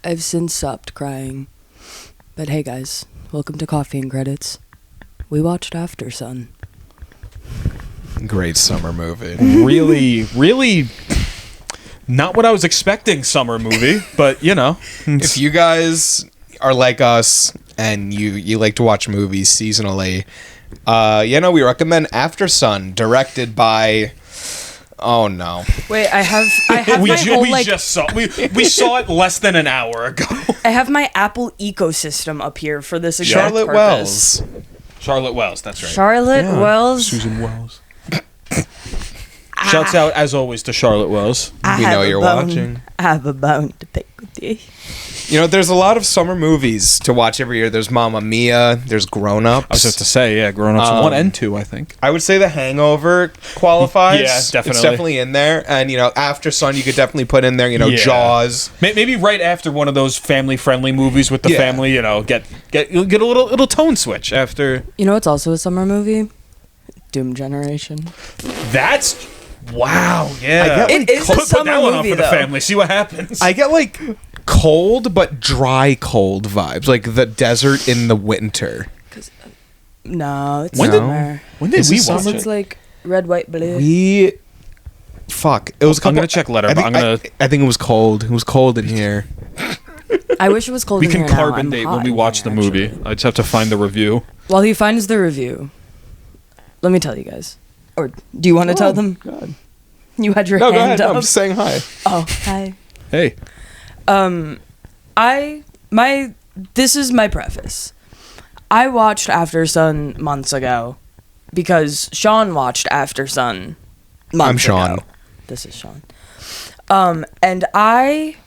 I've since stopped crying. But hey guys, welcome to Coffee and Credits. We watched Aftersun. Great summer movie. Really not what I was expecting summer movie, but you know. If you guys are like us and you like to watch movies seasonally, we recommend Aftersun, directed by... Oh no! Wait, I have we my we saw it less than an hour ago. I have my Apple ecosystem up here for this exact Charlotte purpose. Wells. Charlotte Wells, that's right. Charlotte Wells. Susan Wells. Shouts out, as always, to Charlotte Wells. We know you're watching. I have a bone to pick with you. You know, there's a lot of summer movies to watch every year. There's Mamma Mia. There's Grown Ups. I was just to say, yeah, Grown Ups 1 and 2, I think. I would say The Hangover qualifies. Yeah, definitely. It's definitely in there. And, Aftersun, you could definitely put in there, Yeah. Jaws. Maybe right after one of those family-friendly movies with the family, get a little tone switch after. You know what's also a summer movie? Doom Generation. That's... Wow, yeah. It is a Put summer that one movie, on for though. the family. See what happens. I get, cold but dry cold vibes. Like the desert in the winter. No, it's When did- summer. When did Is we it watch summer? It's it? like red, white, blue. It was a couple... I'm gonna check Letterboxd. I think it was cold. It was cold in here. I wish it was cold We in can here now. carbon I'm date hot when we in watch the here, movie. actually. I just have to find the review. While he finds the review, let me tell you guys. Or do you want to tell them? God. You had your No, go hand ahead. up. I'm just saying hi. Oh, hi. Hey. This is my preface. I watched Aftersun months ago because Sean watched Aftersun months I'm Sean. ago. This is Sean. And I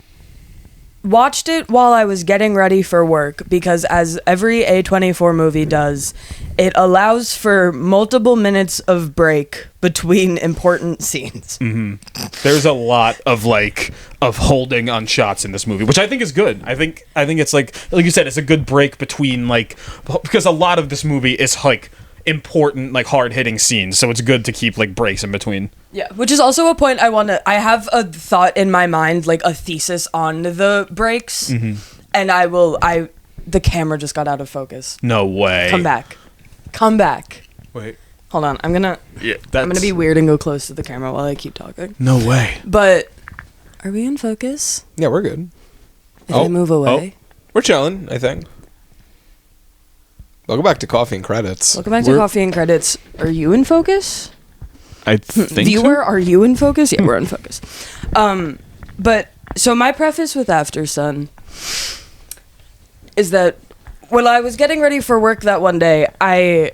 watched it while I was getting ready for work because, as every A24 movie does, it allows for multiple minutes of break between important scenes. There's a lot of holding on shots in this movie, which I think is good. I think it's like you said, it's a good break between because a lot of this movie is important hard hitting scenes, so it's good to keep breaks in between. Yeah, which is also a point I have a thought in my mind, a thesis on the breaks, and the camera just got out of focus. No way. Come back. Wait. Hold on, I'm gonna be weird and go close to the camera while I keep talking. No way. But are we in focus? Yeah, we're good. If I move away? We're chilling, I think. Welcome back to Coffee and Credits. Welcome back to Coffee and Credits. Are you in focus? I think Viewer, so? are you in focus? Yeah, we're in focus. But so my preface with Aftersun is that when I was getting ready for work that one day, I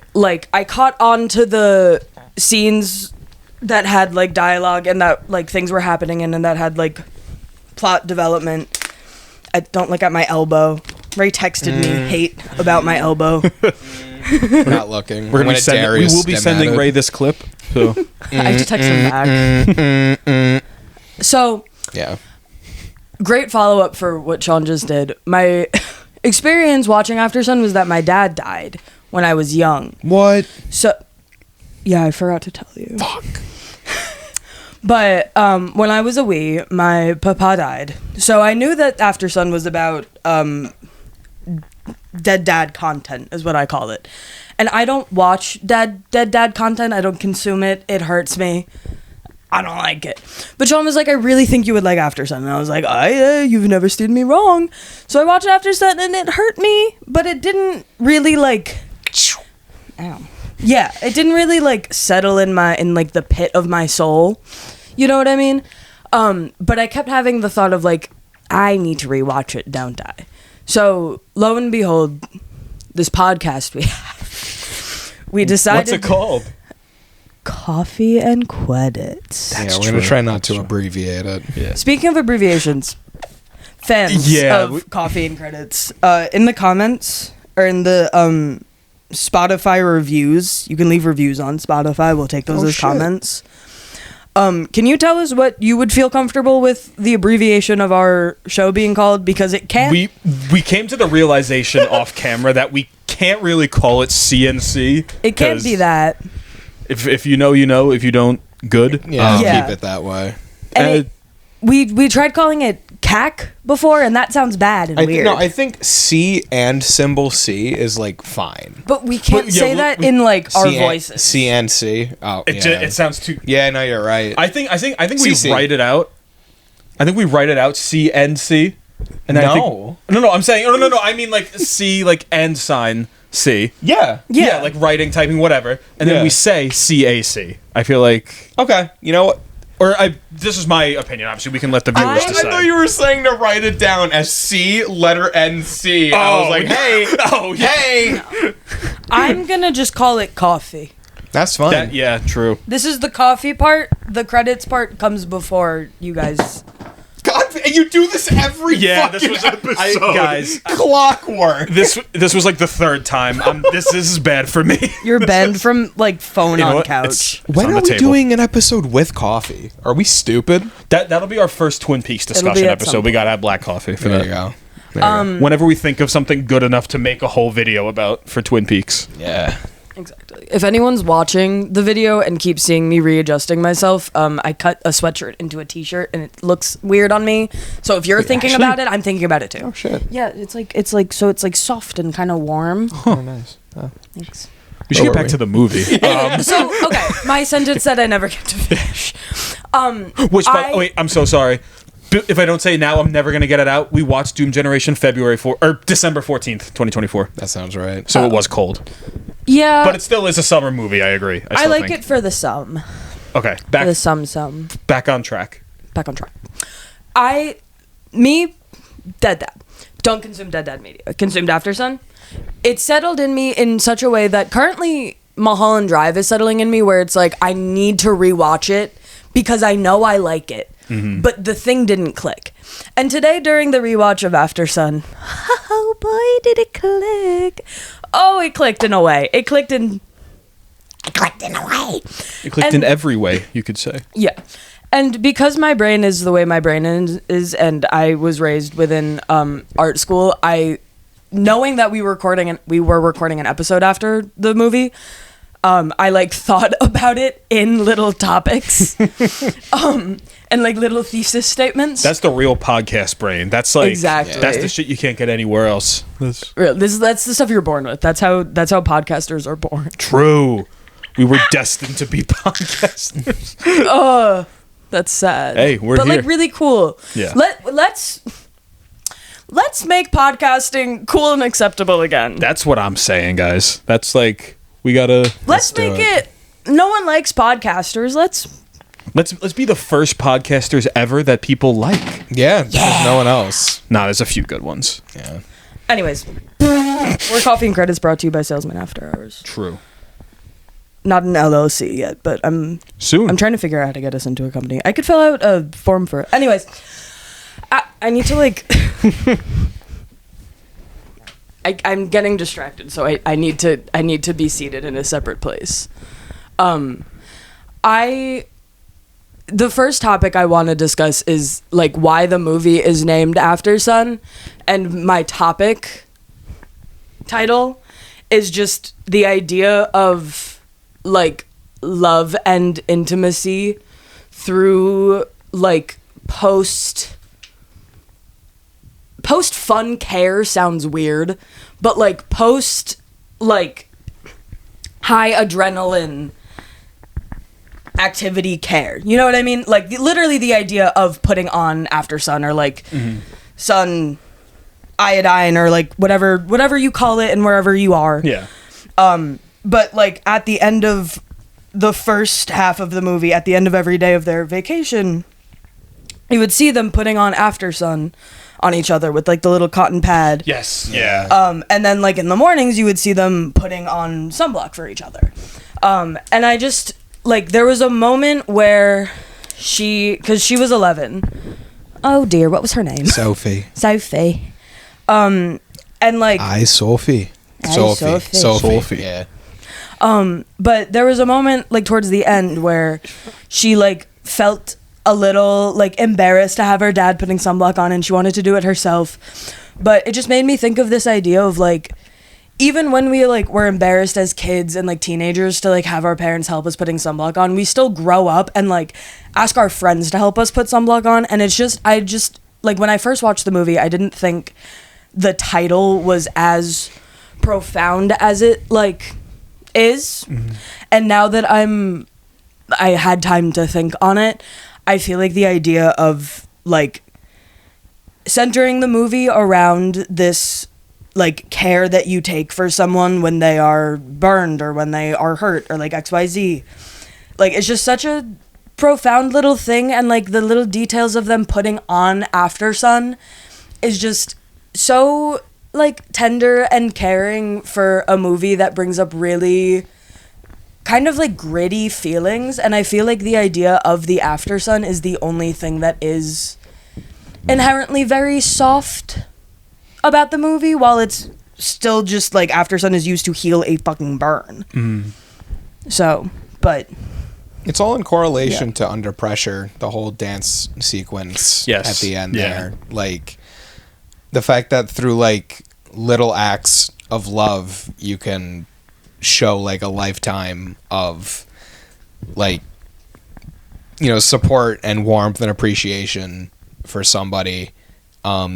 caught on to the scenes that had dialogue and that things were happening in and that had plot development. I don't look at my elbow. Ray texted me hate about my elbow. We're not looking. We will be sending Ray this clip. So I have to text him back. So yeah, great follow-up for what Sean just did. My experience watching Aftersun was that my dad died when I was young. What? So, yeah, I forgot to tell you. Fuck. But when I was a wee, my papa died. So I knew that Aftersun was about dead dad content, is what I call it. And I don't watch dead dad content. I don't consume it. It hurts me. I don't like it. But Sean was like, I really think you would like Aftersun. And I was like, you've never steered me wrong. So I watched Aftersun and it hurt me, but it didn't really ow. Yeah, it didn't really settle in the pit of my soul. You know what I mean? But I kept having the thought of I need to rewatch it, don't I? So lo and behold, this podcast we have, we decided. what's it called? Coffee and Credits. We're gonna try not to abbreviate it. Yeah. Speaking of abbreviations, fans of Coffee and Credits, in the comments or in the Spotify reviews, you can leave reviews on Spotify. We'll take those as comments. Can you tell us what you would feel comfortable with the abbreviation of our show being called? Because it can't. We came to the realization off camera that we can't really call it CNC. It can't be that. If you know, you know. If you don't, good. Yeah, keep it that way. And we tried calling it CAC before, and that sounds bad and weird. I think C and symbol C is like fine. But we can't say that in like our voices. C and C. Oh, It sounds too. Yeah, no, you're right. I think we CC. write it out. I think we write it out C and C. And then I'm saying no. I mean like C like and sign C. Yeah. Yeah, like writing, typing, whatever, and then we say CAC. I feel like Okay. You know what? this is my opinion. Obviously, we can let the viewers I decide. thought you were saying to write it down as C, letter N, C. I was like, hey, hey. I'm gonna just call it coffee. That's fine. Yeah, true. This is the coffee part. The credits part comes before you guys. God, and you do this every Yeah, fucking this was episode. Guys, clockwork. this was like the third time. This is bad for me. You're banned from like phone You know on what? couch. It's When on are the we table. doing an episode with coffee? Are we stupid? That'll be our first Twin Peaks discussion at episode. some We gotta have black coffee for There that. you go. There you go. Whenever we think of something good enough to make a whole video about for Twin Peaks. Yeah. Exactly. If anyone's watching the video and keeps seeing me readjusting myself, I cut a sweatshirt into a t-shirt and it looks weird on me. So if you're thinking actually? about it, I'm thinking about it too. Oh shit. Yeah, it's like soft and kind of warm. Oh, nice. Oh. Thanks. We should Where get were back we? to the movie. So okay, my sentence that I never get to finish. I'm so sorry. If I don't say it now, I'm never gonna get it out. We watched Doom Generation December 14th, 2024. That sounds right. So it was cold, Yeah, but it still is a summer movie. I agree. I still like think. it for the sum. Okay, The sum. back on track. Back on track. Dead Dad. Don't consume Dead Dad media. Consumed Aftersun. It settled in me in such a way that currently Mulholland Drive is settling in me where it's like I need to rewatch it because I know I like it. Mm-hmm. But the thing didn't click. And today during the rewatch of Aftersun, oh boy, did it click. Oh, it clicked in a way. It clicked in a way. It clicked in every way, you could say. Yeah. And because my brain is the way my brain is and I was raised within art school, knowing that we were recording an episode after the movie, I like thought about it in little topics. And like little thesis statements. That's the real podcast brain. That's like Exactly. That's the shit you can't get anywhere else. That's That's the stuff you're born with. That's how podcasters are born. true. We were destined to be podcasters. That's sad. Hey, we're but here. like really cool. Yeah. Let's make podcasting cool and acceptable again. That's what I'm saying, guys. That's like we gotta Let's do make it. it. No one likes podcasters. let's be the first podcasters ever that people like. Yeah. There's no one else. Nah, there's a few good ones. Yeah. Anyways, we're Coffee and Credits brought to you by Salesmen After Hours. True. Not an LLC yet, but I'm Soon. trying to figure out how to get us into a company. I could fill out a form for it. Anyways, I need to like. I'm getting distracted, so I need to be seated in a separate place. The first topic I want to discuss is like why the movie is named Aftersun, and my topic title is just the idea of like love and intimacy through like post fun care sounds weird, but like post like high adrenaline activity care. You know what I mean? Like literally the idea of putting on Aftersun or like sun iodine or like whatever you call it and wherever you are. Yeah. But like at the end of the first half of the movie, at the end of every day of their vacation, you would see them putting on Aftersun on each other with like the little cotton pad. Yes. Yeah. And then like in the mornings you would see them putting on sunblock for each other. And I just like there was a moment where because she was 11. Oh dear, what was her name? Sophie. Sophie. And like Sophie. Sophie. Yeah. But there was a moment like towards the end where she like felt a little like embarrassed to have her dad putting sunblock on and she wanted to do it herself. But it just made me think of this idea of like even when we like were embarrassed as kids and like teenagers to like have our parents help us putting sunblock on, we still grow up and like ask our friends to help us put sunblock on. And it's just like when I first watched the movie, I didn't think the title was as profound as it like is. And now that I had time to think on it, I feel like the idea of like centering the movie around this like care that you take for someone when they are burned or when they are hurt or like XYZ, like it's just such a profound little thing, and like the little details of them putting on Aftersun is just so like tender and caring for a movie that brings up really kind of like gritty feelings. And I feel like the idea of the Aftersun is the only thing that is inherently very soft about the movie, while it's still just like Aftersun is used to heal a fucking burn. So, but it's all in correlation to Under Pressure, the whole dance sequence at the end there. Like, the fact that through, like, little acts of love, you can show, like, a lifetime of, like, you know, support and warmth and appreciation for somebody.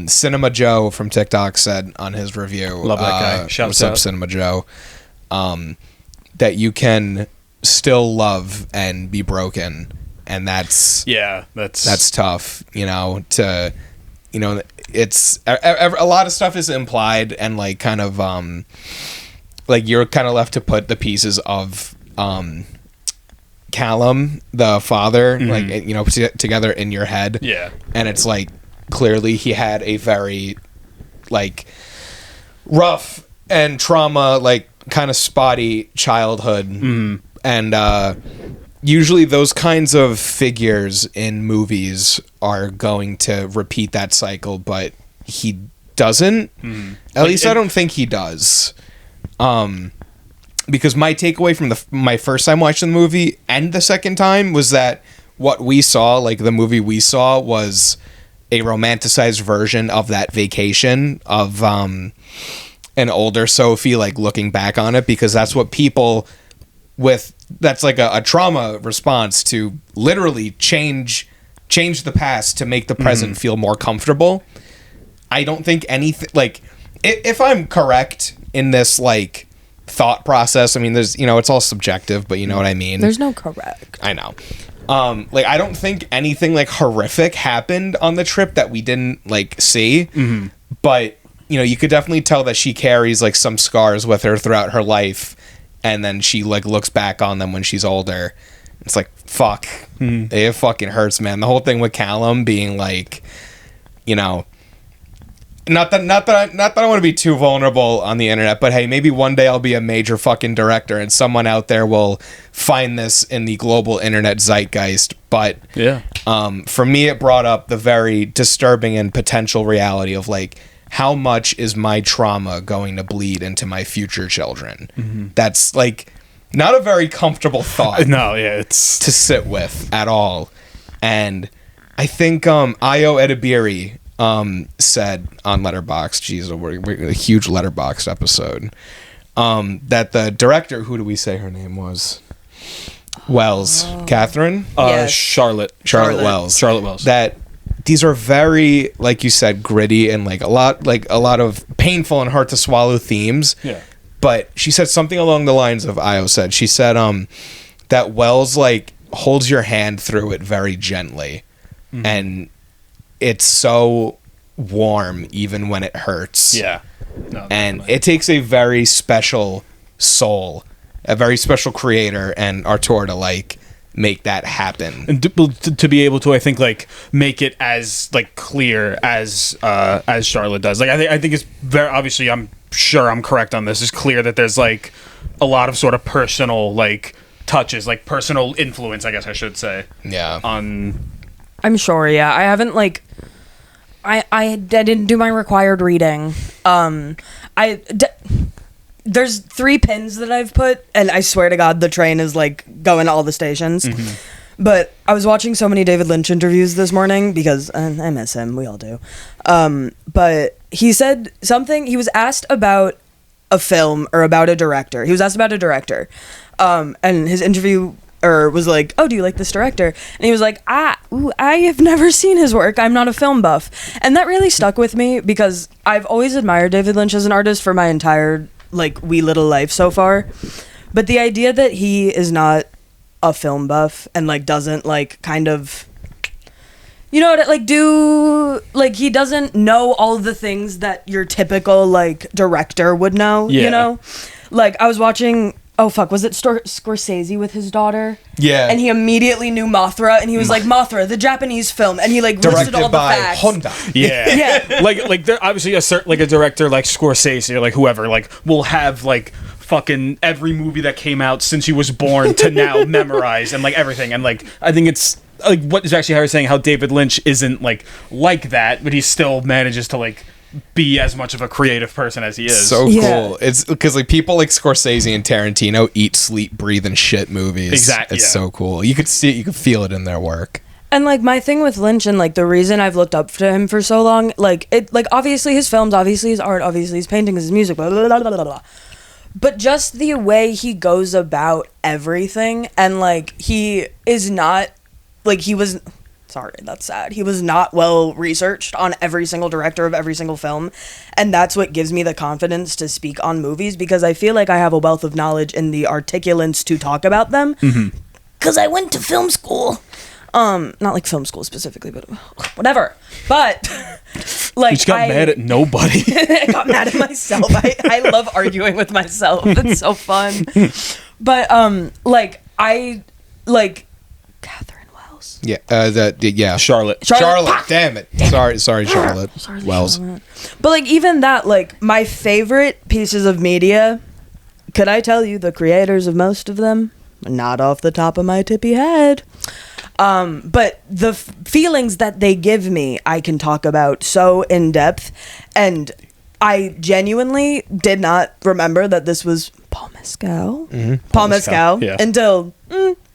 Cinema Joe from TikTok said on his review, love that guy. Shouts out out. Cinema Joe, that you can still love and be broken, and that's tough, you know. To, you know, it's a lot of stuff is implied, and like kind of like you're kind of left to put the pieces of Callum, the father, like, you know, together in your head. And it's like clearly he had a very like rough and trauma, like kind of spotty childhood. And usually those kinds of figures in movies are going to repeat that cycle, but he doesn't. At least I don't think he does. Because my takeaway from my first time watching the movie and the second time was that what we saw, like the movie we saw, was a romanticized version of that vacation of an older Sophie, like looking back on it, because that's what people that's like a trauma response to literally change the past to make the present feel more comfortable. I don't think anything, like, if I'm correct in this like thought process, I mean, there's, you know, it's all subjective, but you know what I mean. There's no correct. I know. Like, I don't think anything like horrific happened on the trip that we didn't like see, but you know, you could definitely tell that she carries like some scars with her throughout her life, and then she like looks back on them when she's older. It's like, fuck, it fucking hurts, man. The whole thing with Callum being like, you know, not that I want to be too vulnerable on the internet, but hey, maybe one day I'll be a major fucking director and someone out there will find this in the global internet zeitgeist. But for me, it brought up the very disturbing and potential reality of like, how much is my trauma going to bleed into my future children? That's like not a very comfortable thought. No, it's to sit with at all. And I think Ayo Edibiri said on Letterboxd, geez, we're a huge Letterboxd episode, that the director, who do we say her name was? Wells. Catherine? Yes. Charlotte Wells. Charlotte Wells. That these are very, like you said, gritty and like a lot of painful and hard to swallow themes. Yeah. But she said something along the lines of Ayo said. She said that Wells like holds your hand through it very gently, and it's so warm even when it hurts. Yeah. No, and it takes a very special soul, a very special creator and auteur to like make that happen, and to be able to, I think, like make it as like clear as Charlotte does. Like I think it's very obviously, I'm sure I'm correct on this, it's clear that there's like a lot of sort of personal like touches, like personal influence, I guess I should say. Yeah. I'm sure. Yeah, I haven't like. I didn't do my required reading. There's 3 pins that I've put, and I swear to God, the train is like going to all the stations. But I was watching so many David Lynch interviews this morning because I miss him. We all do. But he said something. He was asked about a film or about a director. He was asked about a director, and his interview or was like, oh, do you like this director? And he was like, I have never seen his work. I'm not a film buff. And that really stuck with me because I've always admired David Lynch as an artist for my entire, like, wee little life so far. But the idea that he is not a film buff and, like, doesn't, like, kind of, you know, like, he doesn't know all the things that your typical, like, director would know, you know? Like, I was watching, was it Scorsese with his daughter? Yeah. And he immediately knew Mothra, and he was like, Mothra, the Japanese film, and he, like, listed all the facts. Honda. Yeah. Yeah. Like there obviously a director like Scorsese or, like, whoever, like, will have, like, fucking every movie that came out since he was born to now memorize and, like, everything. And, like, I think it's, like, what is actually Harry saying, how David Lynch isn't, like that, but he still manages to, like, be as much of a creative person as he is. So cool. It's because, like, people like Scorsese and Tarantino eat, sleep, breathe, and shit movies. Exactly. It's so cool. You could see it, you could feel it in their work. And, like, my thing with Lynch and, like, the reason I've looked up to him for so long, like, it, like, obviously his films, obviously his art, obviously his paintings, his music, blah, blah, blah, blah, blah, blah. But just the way he goes about everything, and, like, he is not, like, he was, sorry, that's sad, he was not well researched on every single director of every single film, and that's what gives me the confidence to speak on movies, because I feel like I have a wealth of knowledge in the articulants to talk about them, because I went to film school. Not like film school specifically, but whatever. But, like, you just got mad at nobody. I got mad at myself. I love arguing with myself. It's so fun. But, I Catherine Wells. Yeah, Charlotte. Damn it. Sorry, Charlotte. Wells. Charlotte. But, like, even that, like, my favorite pieces of media, could I tell you the creators of most of them? Not off the top of my tippy head. But the feelings that they give me, I can talk about so in depth, and I genuinely did not remember that this was Paul Mescal. Paul Mescal, yeah. Until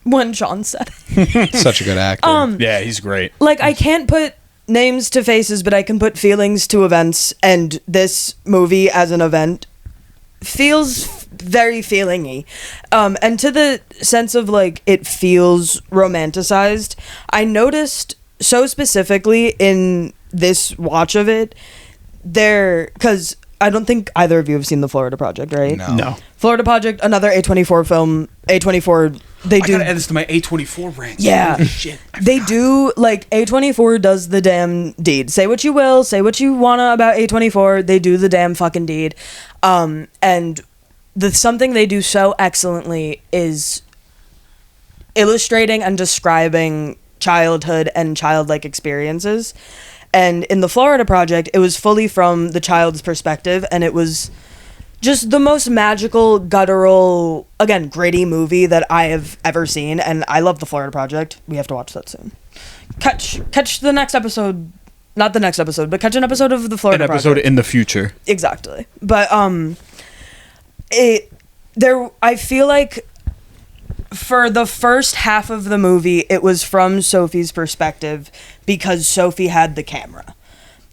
when Sean said it. Such a good actor. Yeah, he's great. Like, I can't put names to faces, but I can put feelings to events, and this movie as an event feels very feelingy, and to the sense of, like, it feels romanticized. I noticed so specifically in this watch of it there, because I don't think either of you have seen The Florida Project, right? No. Florida Project, another A24 film. A24, they do. I gotta add this to my A24 rant. Yeah. Holy shit. They do, like, A24 does the damn deed. Say what you will, say what you wanna about A24, they do the damn fucking deed. And something they do so excellently is illustrating and describing childhood and childlike experiences. And in the Florida Project, it was fully from the child's perspective, and it was just the most magical, guttural, again, gritty movie that I have ever seen. And I love the Florida Project. We have to watch that soon. Catch the next episode. Not the next episode, but catch an episode of the Florida Project. An episode in the future. Exactly. But I feel like for the first half of the movie, it was from Sophie's perspective because Sophie had the camera.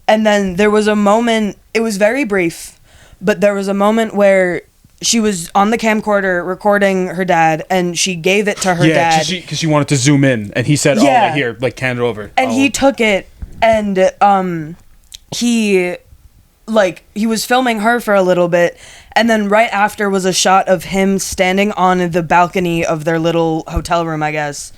And then there was a moment, it was very brief, but there was a moment where she was on the camcorder recording her dad, and she gave it to her dad. Yeah, because she wanted to zoom in, and he said, Yeah. here, like, hand it over. And he took it, and he was filming her for a little bit, and then right after was a shot of him standing on the balcony of their little hotel room, I guess,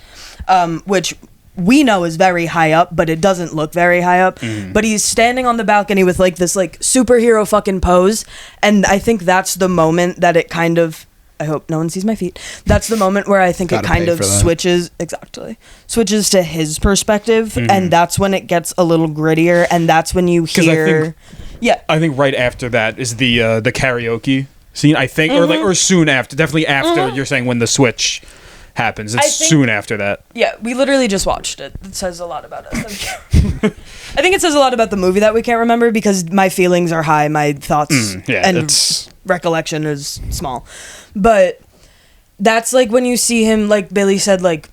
which we know is very high up, but it doesn't look very high up. But he's standing on the balcony with, like, this, like, superhero fucking pose, and I think that's the moment that it kind of, I hope no one sees my feet, that's the moment where I think it kind of switches to his perspective, and that's when it gets a little grittier, and that's when you hear... I think right after that is the karaoke scene, I think, or soon after. Definitely after. You're saying when the switch happens. It's soon after that. Yeah, we literally just watched it. It says a lot about us. I think it says a lot about the movie that we can't remember because my feelings are high, my thoughts and recollection is small. But that's, like, when you see him, like Billy said, like,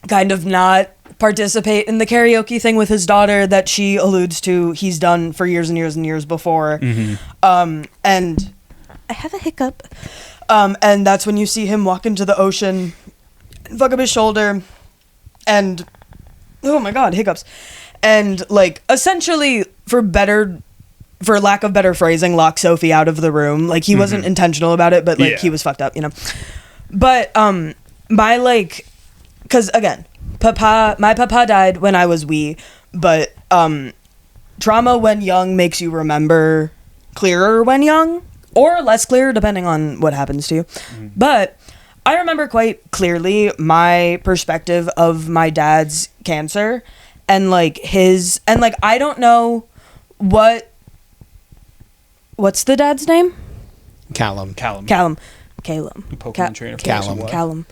kind of not participate in the karaoke thing with his daughter that she alludes to he's done for years and years and years before. And I have a hiccup. And that's when you see him walk into the ocean. fuck up his shoulder, and oh my god, hiccups, and like essentially for lack of better phrasing, lock Sophie out of the room. Like he wasn't intentional about it, but like he was fucked up, you know. But my like, because again, my papa died when I was wee, but trauma when young makes you remember clearer when young, or less clear depending on what happens to you. But I remember quite clearly my perspective of my dad's cancer, and like I don't know what's the dad's name? Callum. Pokemon trainer. Callum.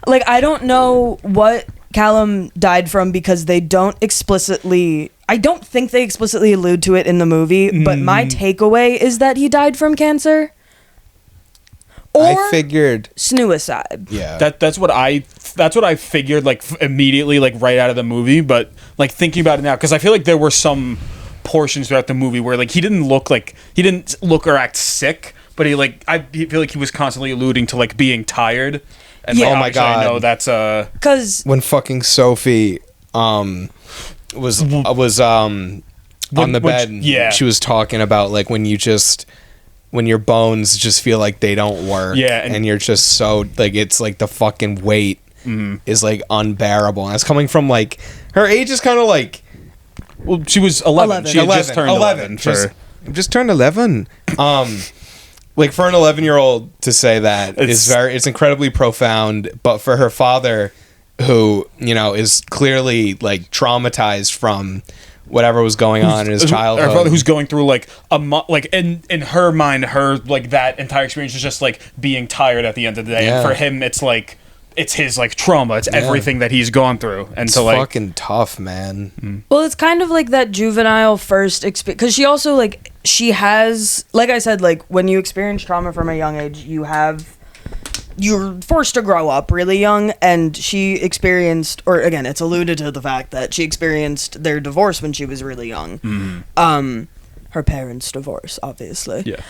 Like I don't know what Callum died from, because I don't think they explicitly allude to it in the movie, but my takeaway is that he died from cancer. Or I figured suicide. Yeah. That's what I figured, like immediately, like right out of the movie. But like thinking about it now, because I feel like there were some portions throughout the movie where like he didn't look or act sick, but I feel like he was constantly alluding to like being tired. And Yeah. like, Oh my God. I know that's Because when fucking Sophie was on the bed, yeah. she was talking about like when your bones just feel like they don't work, Yeah, and you're just so like, it's like the fucking weight is like unbearable, and it's coming from like her age is kind of like, well, she was 11. She had just turned 11. Just turned 11. Like for an 11-year-old to say that it's incredibly profound, but for her father, who, you know, is clearly like traumatized from whatever was going on in his childhood. Her father, who's going through like like in her mind, her like that entire experience is just like being tired at the end of the day, Yeah. and for him, it's like it's his like trauma, it's everything that he's gone through, and It's so like fucking tough, man. well, it's kind of like that juvenile first experience, because she also like she has, like I said, like when you experience trauma from a young age, you're forced to grow up really young, and she experienced, or again, it's alluded to the fact that she experienced their divorce when she was really young. Her parents' divorce, obviously. yeah.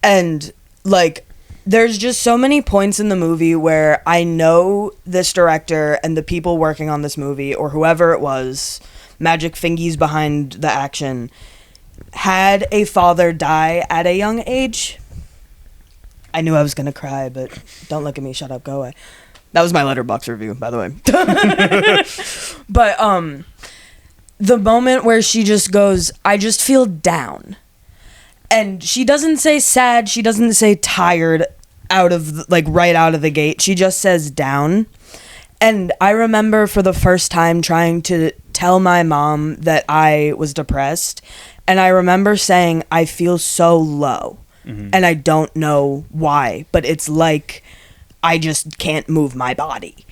And like there's just so many points in the movie where I know this director and the people working on this movie, or whoever it was, magic fingies behind the action, had a father die at a young age. I knew I was gonna cry, but don't look at me, shut up, go away. That was my Letterboxd review, by the way. But the moment where she just goes, I just feel down. And she doesn't say sad, she doesn't say tired right out of the gate. She just says down. And I remember for the first time trying to tell my mom that I was depressed. And I remember saying, I feel so low. And I don't know why, but it's like I just can't move my body.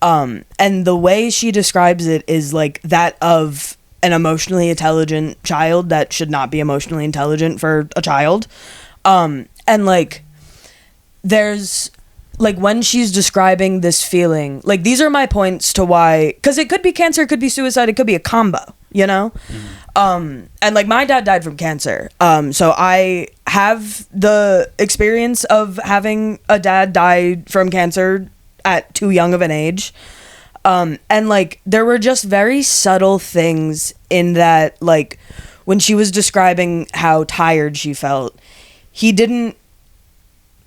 And the way she describes it is like that of an emotionally intelligent child that should not be emotionally intelligent for a child. And like there's like when she's describing this feeling, like these are my points to why, because it could be cancer, it could be suicide, it could be a combo, you know? And like my dad died from cancer, so I have the experience of having a dad die from cancer at too young of an age. And like there were just very subtle things in that, like when she was describing how tired she felt, he didn't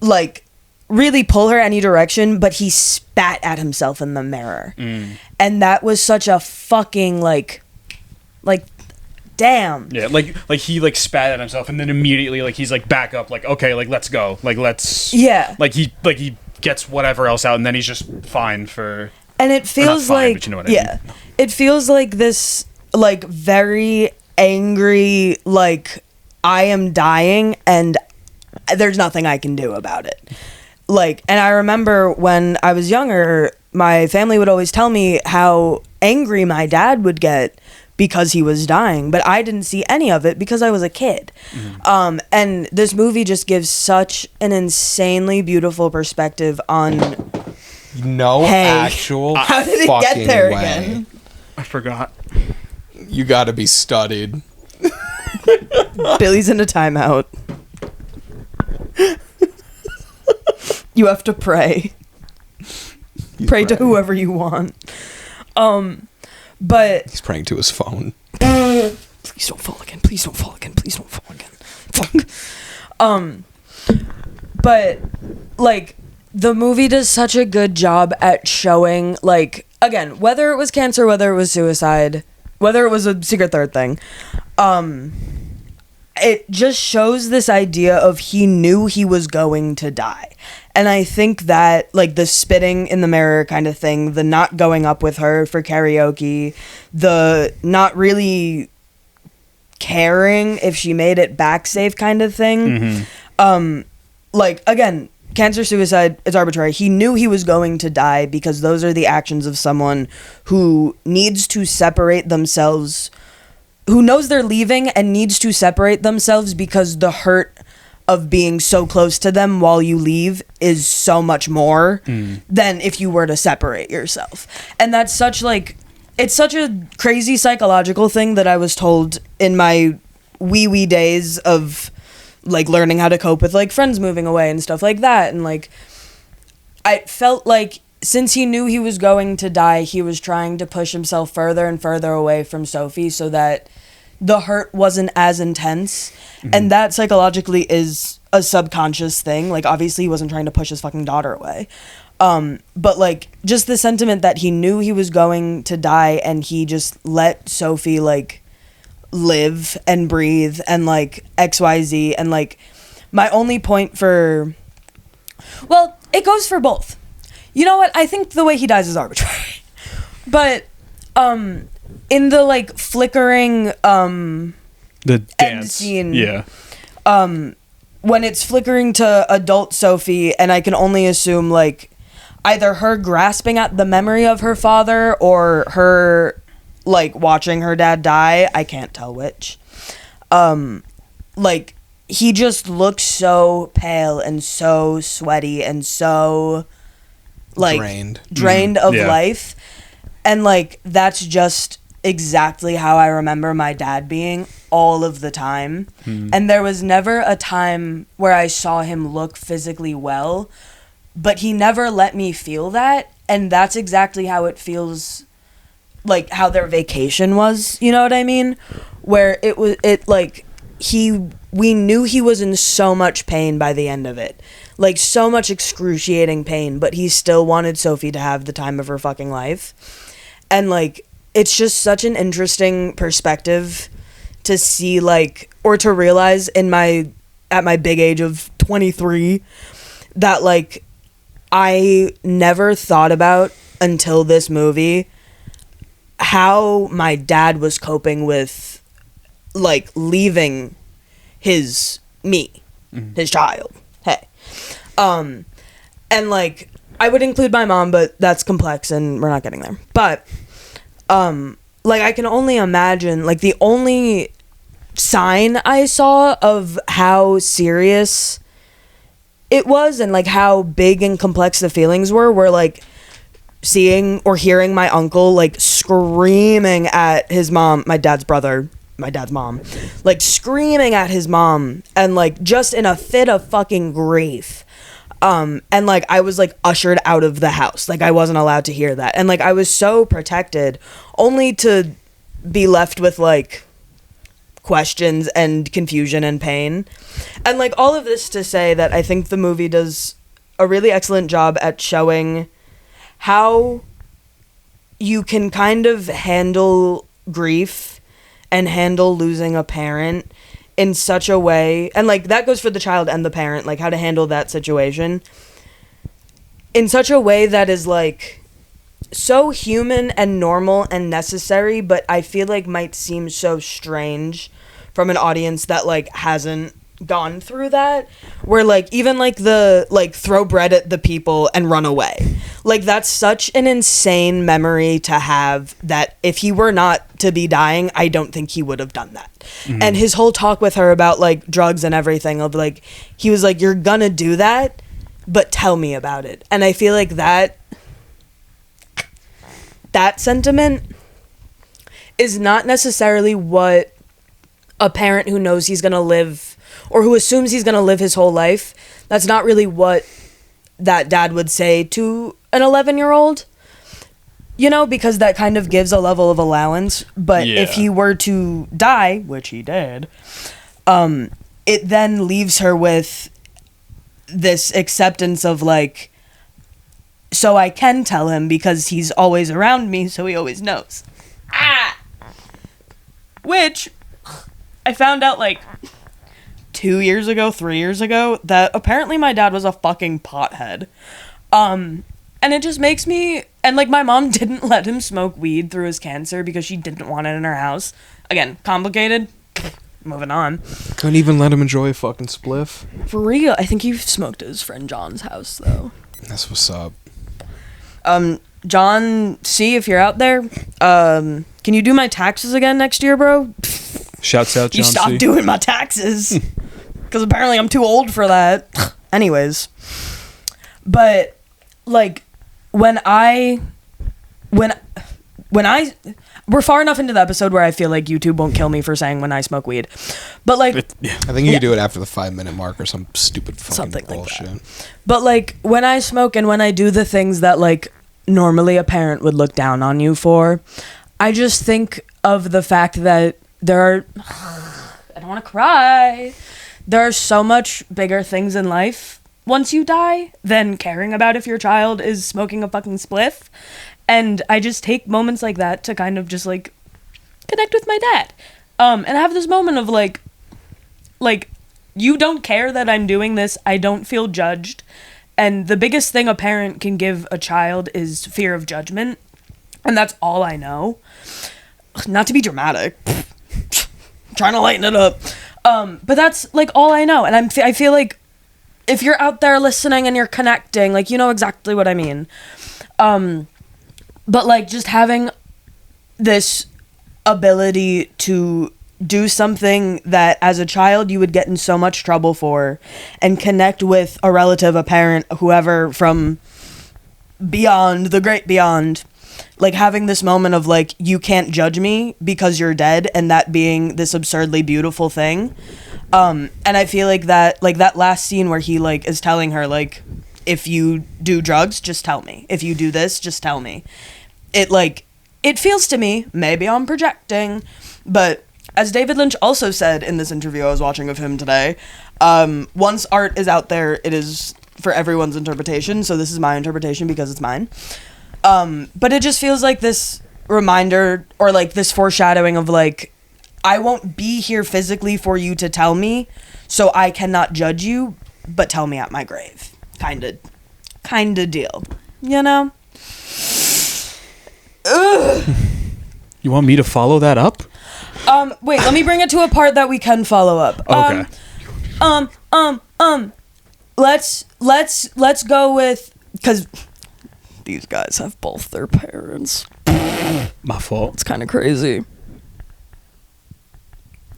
like really pull her any direction, but he spat at himself in the mirror. And that was such a fucking like damn. Yeah, like he like spat at himself, and then immediately like he's like back up, like okay, like let's go, like let's like he gets whatever else out, and then he's just fine for. And it feels fine, like but you know what I mean. It feels like this like very angry, like I am dying and there's nothing I can do about it. Like, and I remember when I was younger, my family would always tell me how angry my dad would get because he was dying, but I didn't see any of it because I was a kid. And this movie just gives such an insanely beautiful perspective on actual how did it get there again? I forgot. You gotta be studied. Billy's in a timeout. You have to pray. Pray to whoever you want. But he's praying to his phone. Please don't fall again. Please don't fall again. Please don't fall again. Fuck. But like the movie does such a good job at showing, like, again, whether it was cancer, whether it was suicide, whether it was a secret third thing, it just shows this idea of he knew he was going to die. And I think that, like, the spitting in the mirror kind of thing, the not going up with her for karaoke, the not really caring if she made it back safe kind of thing. Like, again, cancer, suicide, it's arbitrary. He knew he was going to die because those are the actions of someone who needs to separate themselves, who knows they're leaving and needs to separate themselves because the hurt of being so close to them while you leave is so much more than if you were to separate yourself. And that's such, like, it's such a crazy psychological thing that I was told in my wee days of, like, learning how to cope with, like, friends moving away and stuff like that. And, like, I felt like since he knew he was going to die, he was trying to push himself further and further away from Sophie so that the hurt wasn't as intense. And that psychologically is a subconscious thing. Like, obviously he wasn't trying to push his fucking daughter away. But, like, just the sentiment that he knew he was going to die and he just let Sophie, like, live and breathe and, like, XYZ. And, like, my only point for... Well, it goes for both. You know what? I think the way he dies is arbitrary. But, in the, like, flickering, the dance end scene... Yeah. When it's flickering to adult Sophie, and I can only assume, like, either her grasping at the memory of her father or her, like, watching her dad die. I can't tell which. Like, he just looks so pale and so sweaty and so, like, drained of life. And, like, that's just exactly how I remember my dad being all of the time. And there was never a time where I saw him look physically well, but he never let me feel that. And that's exactly how it feels, like, how their vacation was, you know what I mean? Where we knew he was in so much pain by the end of it. Like, so much excruciating pain, but he still wanted Sophie to have the time of her fucking life. And, like, it's just such an interesting perspective to see, like, or to realize at my big age of 23 that, like, I never thought about until this movie how my dad was coping with, like, leaving his child. Hey. And, like, I would include my mom, but that's complex and we're not getting there. But like, I can only imagine, like, the only sign I saw of how serious it was and, like, how big and complex the feelings were, like, seeing or hearing my uncle, like, screaming at his mom, my dad's mom, like, screaming at his mom and, like, just in a fit of fucking grief. And, like, I was, like, ushered out of the house. Like, I wasn't allowed to hear that. And, like, I was so protected only to be left with, like, questions and confusion and pain. And, like, all of this to say that I think the movie does a really excellent job at showing how you can kind of handle grief and handle losing a parent in such a way, and, like, that goes for the child and the parent, like, how to handle that situation in such a way that is, like, so human and normal and necessary, but I feel like might seem so strange from an audience that, like, hasn't gone through that, where, like, even, like, the, like, throw bread at the people and run away, like, that's such an insane memory to have that if he were not to be dying, I don't think he would have done that. And his whole talk with her about, like, drugs and everything, of, like, he was like, you're gonna do that, but tell me about it. And I feel like that sentiment is not necessarily what a parent who knows he's gonna live, or who assumes he's gonna live his whole life, that's not really what that dad would say to an 11-year-old, you know, because that kind of gives a level of allowance. But if he were to die, which he did, it then leaves her with this acceptance of like, so I can tell him because he's always around me, so he always knows. Which I found out like 3 years ago, that apparently my dad was a fucking pothead. And it just makes me, and like my mom didn't let him smoke weed through his cancer because she didn't want it in her house. Again, complicated. Moving on. Couldn't even let him enjoy a fucking spliff. For real, I think he smoked at his friend John's house though. That's what's up. John C, if you're out there, can you do my taxes again next year, bro? Shouts out, John You stopped C. doing my taxes. Because apparently I'm too old for that. Anyways. But, like, when I... We're far enough into the episode where I feel like YouTube won't kill me for saying when I smoke weed. But, like... I think you can do it after the 5-minute mark or some stupid fucking something bullshit. like that. But, like, when I smoke and when I do the things that, like, normally a parent would look down on you for, I just think of the fact that there are... I don't want to cry. There are so much bigger things in life once you die than caring about if your child is smoking a fucking spliff. And I just take moments like that to kind of just, like, connect with my dad. And have this moment of, like, you don't care that I'm doing this. I don't feel judged. And the biggest thing a parent can give a child is fear of judgment. And that's all I know. Not to be dramatic. Trying to lighten it up. But that's, like, all I know. And I feel like if you're out there listening and you're connecting, like, you know exactly what I mean. But, like, just having this ability to do something that as a child you would get in so much trouble for and connect with a relative, a parent, whoever from beyond, the great beyond, like having this moment of like, you can't judge me because you're dead, and that being this absurdly beautiful thing. And I feel like that last scene where he like is telling her like, if you do drugs, just tell me. If you do this, just tell me. It feels to me, maybe I'm projecting, but as David Lynch also said in this interview I was watching of him today, once art is out there, it is for everyone's interpretation. So this is my interpretation because it's mine. But it just feels like this reminder or like this foreshadowing of like, I won't be here physically for you to tell me, so I cannot judge you, but tell me at my grave. Kinda deal. You know? Ugh. You want me to follow that up? Wait, let me bring it to a part that we can follow up. Okay. Let's go with, because these guys have both their parents. My fault. It's kind of crazy.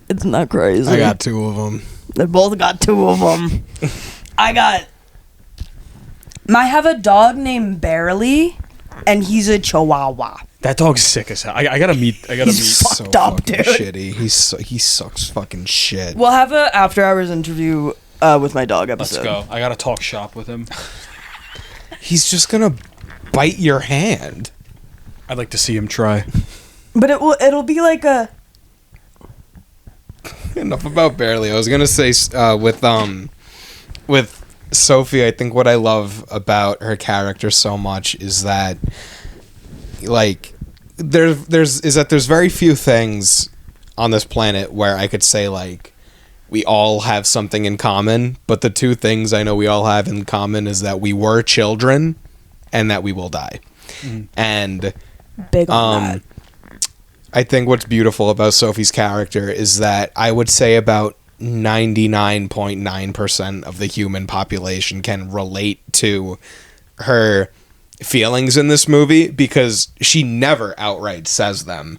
It's not crazy. I got 2 of them. They both got 2 of them. I have a dog named Barely, and he's a Chihuahua. That dog's sick as hell. I gotta meet. He's fucked so up, fucking dude. shitty. He sucks fucking shit. We'll have a after hours interview with my dog Let's episode. go. I gotta talk shop with him. He's just gonna bite your hand. I'd like to see him try. But it'll be like a... Enough about Barely. I was gonna say with Sophie, I think what I love about her character so much is that like there's very few things on this planet where I could say like we all have something in common, but the 2 things I know we all have in common is that we were children and that we will die. Mm-hmm. And big on that. I think what's beautiful about Sophie's character is that I would say about 99.9% of the human population can relate to her feelings in this movie, because she never outright says them,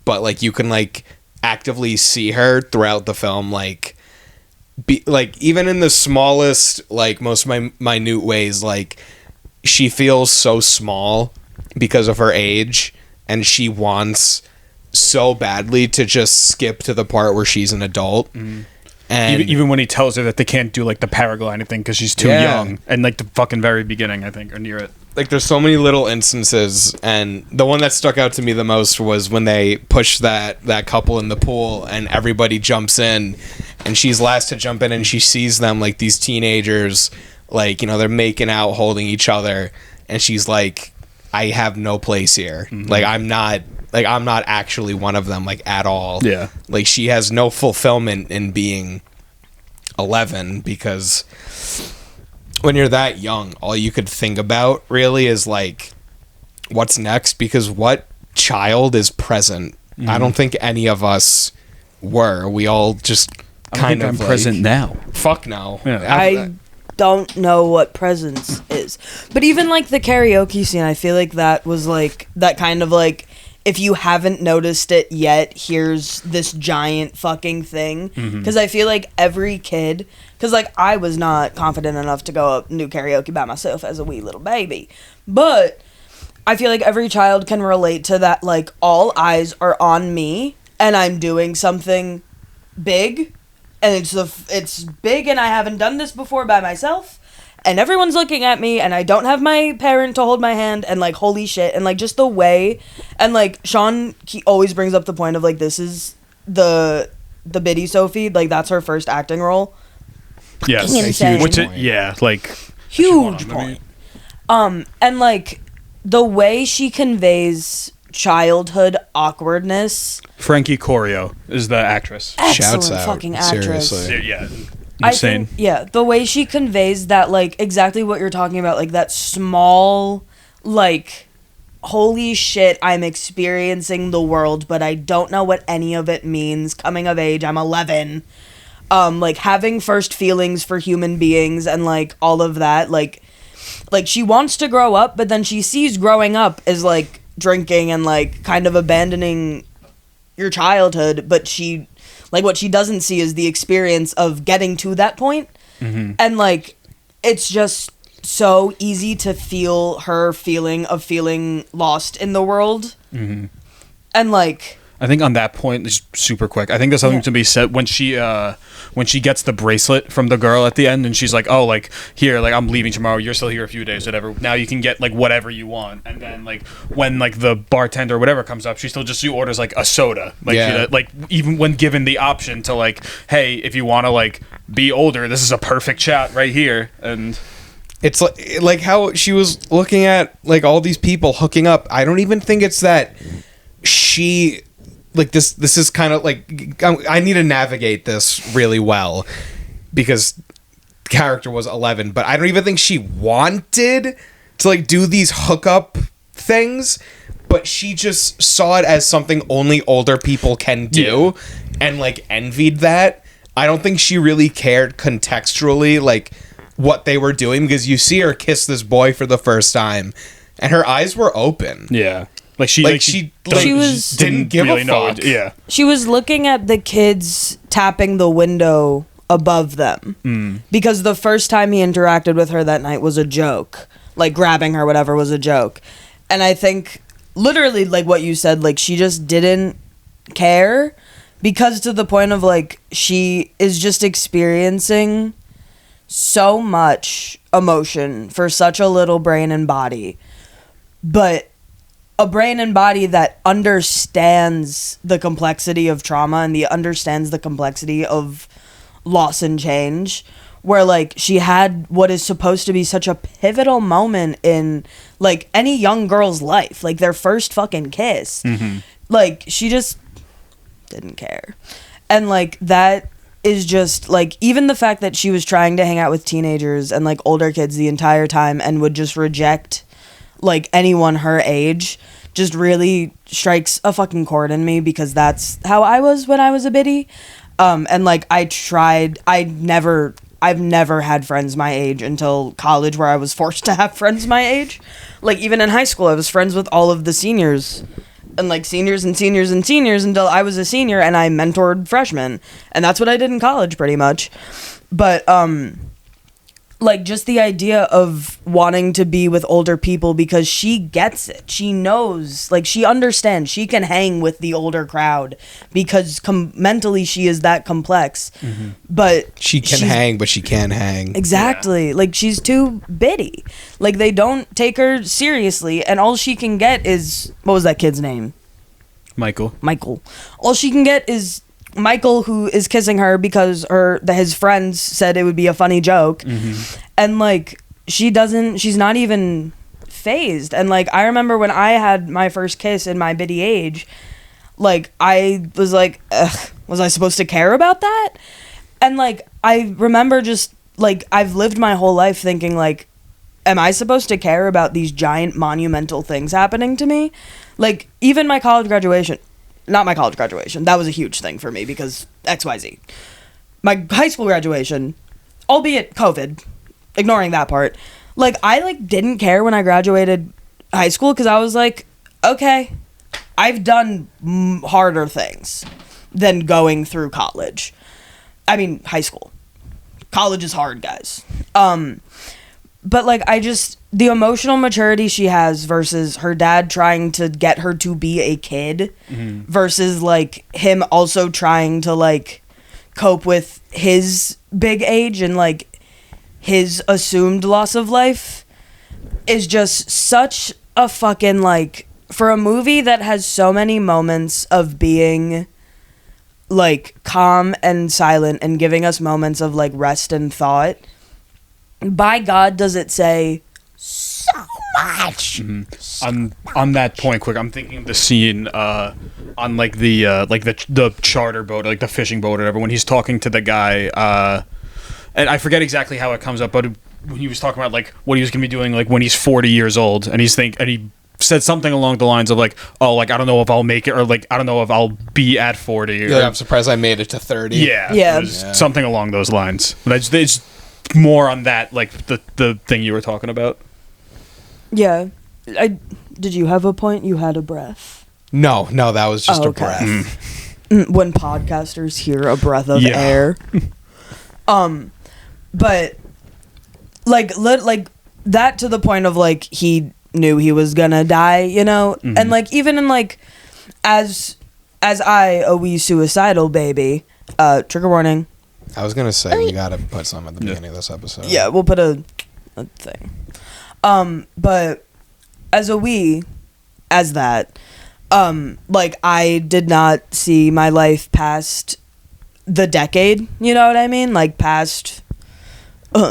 but like you can like actively see her throughout the film, like be like even in the smallest, like most minute ways, like she feels so small because of her age, and she wants so badly to just skip to the part where she's an adult. And even when he tells her that they can't do like the paragliding thing because she's too young, and like the fucking very beginning, I think, or near it. like there's so many little instances, and the one that stuck out to me the most was when they push that couple in the pool and everybody jumps in, and she's last to jump in, and she sees them like these teenagers, like, you know, they're making out, holding each other, and she's like, I have no place here. Like I'm not actually one of them, like, at all. Yeah. Like she has no fulfillment in being 11, because when you're that young, all you could think about really is like, what's next? Because what child is present? I don't think any of us were. We all just kind of I'm present now. Fuck no. Yeah. I don't know what presence is. But even like the karaoke scene, I feel like that was like that kind of like, if you haven't noticed it yet, here's this giant fucking thing. Because I feel like every kid, because like I was not confident enough to go up and do karaoke by myself as a wee little baby, but I feel like every child can relate to that, like all eyes are on me and I'm doing something big, and it's big and I haven't done this before by myself, and everyone's looking at me, and I don't have my parent to hold my hand, and like holy shit, and like just the way, and like Sean, he always brings up the point of like, this is the Biddy Sophie, like that's her first acting role. Yes, Insane. which like Huge point. And like the way she conveys childhood awkwardness. Frankie Corio is the actress. Excellent Shouts out, fucking actress. seriously. Yeah, I insane. think, yeah, the way she conveys that, like, exactly what you're talking about, like, that small, like, holy shit, I'm experiencing the world, but I don't know what any of it means. Coming of age, I'm 11. Like, having first feelings for human beings and, like, all of that, like, she wants to grow up, but then she sees growing up as, like, drinking and, like, kind of abandoning your childhood, but she... like, what she doesn't see is the experience of getting to that point. And, like, it's just so easy to feel her feeling of feeling lost in the world. And, like... I think on that point, just super quick, I think there's something to be said when she gets the bracelet from the girl at the end, and she's like, oh, like, here, like, I'm leaving tomorrow, you're still here a few days, whatever, now you can get, like, whatever you want. And then, like, when, like, the bartender or whatever comes up, she orders, like, a soda. Like, like, even when given the option to, like, hey, if you want to, like, be older, this is a perfect shot right here. And... it's like how she was looking at, like, all these people hooking up. I don't even think it's that she... like this is kind of like, I need to navigate this really well because the character was 11, but I don't even think she wanted to like do these hookup things, but she just saw it as something only older people can do and like envied that. I don't think she really cared contextually like what they were doing, because you see her kiss this boy for the first time and her eyes were open. Yeah. She didn't give really a know fuck. it. Yeah. She was looking at the kids tapping the window above them. Because the first time he interacted with her that night was a joke. Like, grabbing her, whatever, was a joke. And I think, literally, like what you said, like, she just didn't care. Because to the point of, like, she is just experiencing so much emotion for such a little brain and body. But... a brain and body that understands the complexity of trauma and understands the complexity of loss and change, where like she had what is supposed to be such a pivotal moment in like any young girl's life, like their first fucking kiss. Like she just didn't care. And like that is just like, even the fact that she was trying to hang out with teenagers and like older kids the entire time and would just reject like anyone her age just really strikes a fucking chord in me, because that's how I was when I was a biddy. And like I've never had friends my age until college, where I was forced to have friends my age. Like even in high school I was friends with all of the seniors, and like seniors and seniors and seniors until I was a senior and I mentored freshmen, and that's what I did in college pretty much. But like just the idea of wanting to be with older people because she gets it. She knows, like she understands. She can hang with the older crowd because mentally she is that complex. But She can hang, but she can't hang. exactly. Like she's too bitty. Like they don't take her seriously, and all she can get is, what was that kid's name? Michael. All she can get is Michael, who is kissing her because his friends said it would be a funny joke. And like she's not even phased. And like I remember when I had my first kiss in my bitty age, like I was like, ugh, was I supposed to care about that? And like I remember just like I've lived my whole life thinking like, am I supposed to care about these giant monumental things happening to me? Like even my college graduation. Not my college graduation. That was a huge thing for me because XYZ. My high school graduation, albeit COVID, ignoring that part, like I like didn't care when I graduated high school because I was like, okay, I've done harder things than going through college. I mean, high school. College is hard, guys. But like the emotional maturity she has versus her dad trying to get her to be a kid versus like him also trying to like cope with his big age and like his assumed loss of life is just such a fucking like, for a movie that has so many moments of being like calm and silent and giving us moments of like rest and thought. By God, does it say so much? On that point, quick, I'm thinking of the scene on like the charter boat, like the fishing boat or whatever, when he's talking to the guy, and I forget exactly how it comes up, but when he was talking about like what he was gonna be doing like when he's 40 years old, and he said something along the lines of like, oh, like I don't know if I'll make it, or like I don't know if I'll be at 40. Yeah, I'm surprised I made it to 30. Yeah, Yeah. Something along those lines. But it's more on that, like the thing you were talking about. Yeah. Did you have a point? You had a breath. No, that was just Oh, a okay. breath. When podcasters hear a breath of Yeah. air. But like that to the point of like he knew he was gonna die, you know? And like even in like as I, a wee suicidal baby, trigger warning. I was gonna say we gotta put some at the beginning of this episode. Yeah, we'll put a thing. But as that, like I did not see my life past the decade, you know what I mean? Like past,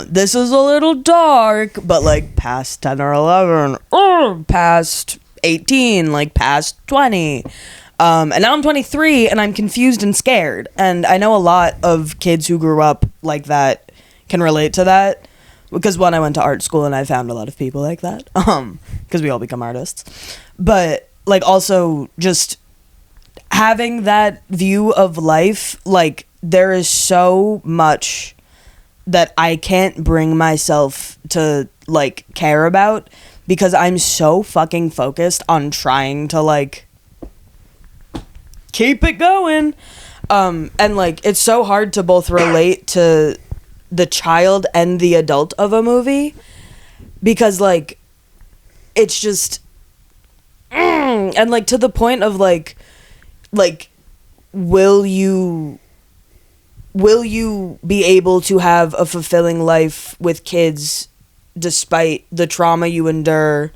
this is a little dark, but like past 10 or 11, or past 18, like past 20. And now I'm 23 and I'm confused and scared. And I know a lot of kids who grew up like that can relate to that. Because one, I went to art school and I found a lot of people like that. Because we all become artists. But like also just having that view of life, like there is so much that I can't bring myself to like care about because I'm so fucking focused on trying to like keep it going. And like it's so hard to both relate to the child and the adult of a movie because like it's just and like to the point of like will you be able to have a fulfilling life with kids despite the trauma you endure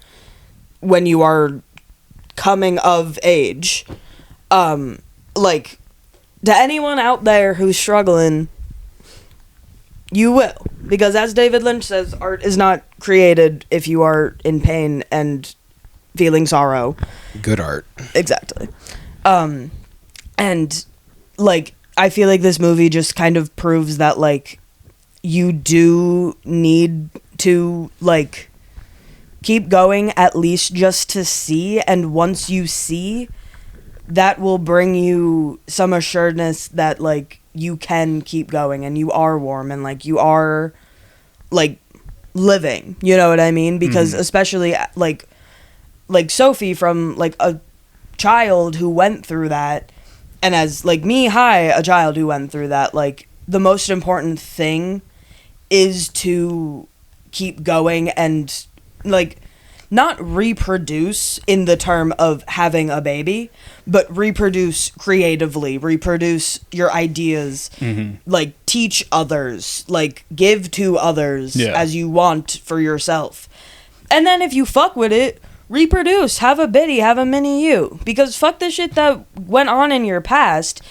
when you are coming of age? Like to anyone out there who's struggling, you will, because as David Lynch says, art is not created if you are in pain and feeling sorrow. Good art. Exactly. And like I feel like this movie just kind of proves that like you do need to like keep going at least just to see, and once you see, that will bring you some assuredness that like you can keep going and you are warm and like you are like living, you know what I mean? Because especially like Sophie, from like a child who went through that, and as like me, a child who went through that, like the most important thing is to keep going and, like, not reproduce in the term of having a baby, but reproduce creatively, reproduce your ideas, like, teach others, like, give to others as you want for yourself. And then if you fuck with it, reproduce, have a biddy, have a mini you. Because fuck the shit that went on in your past.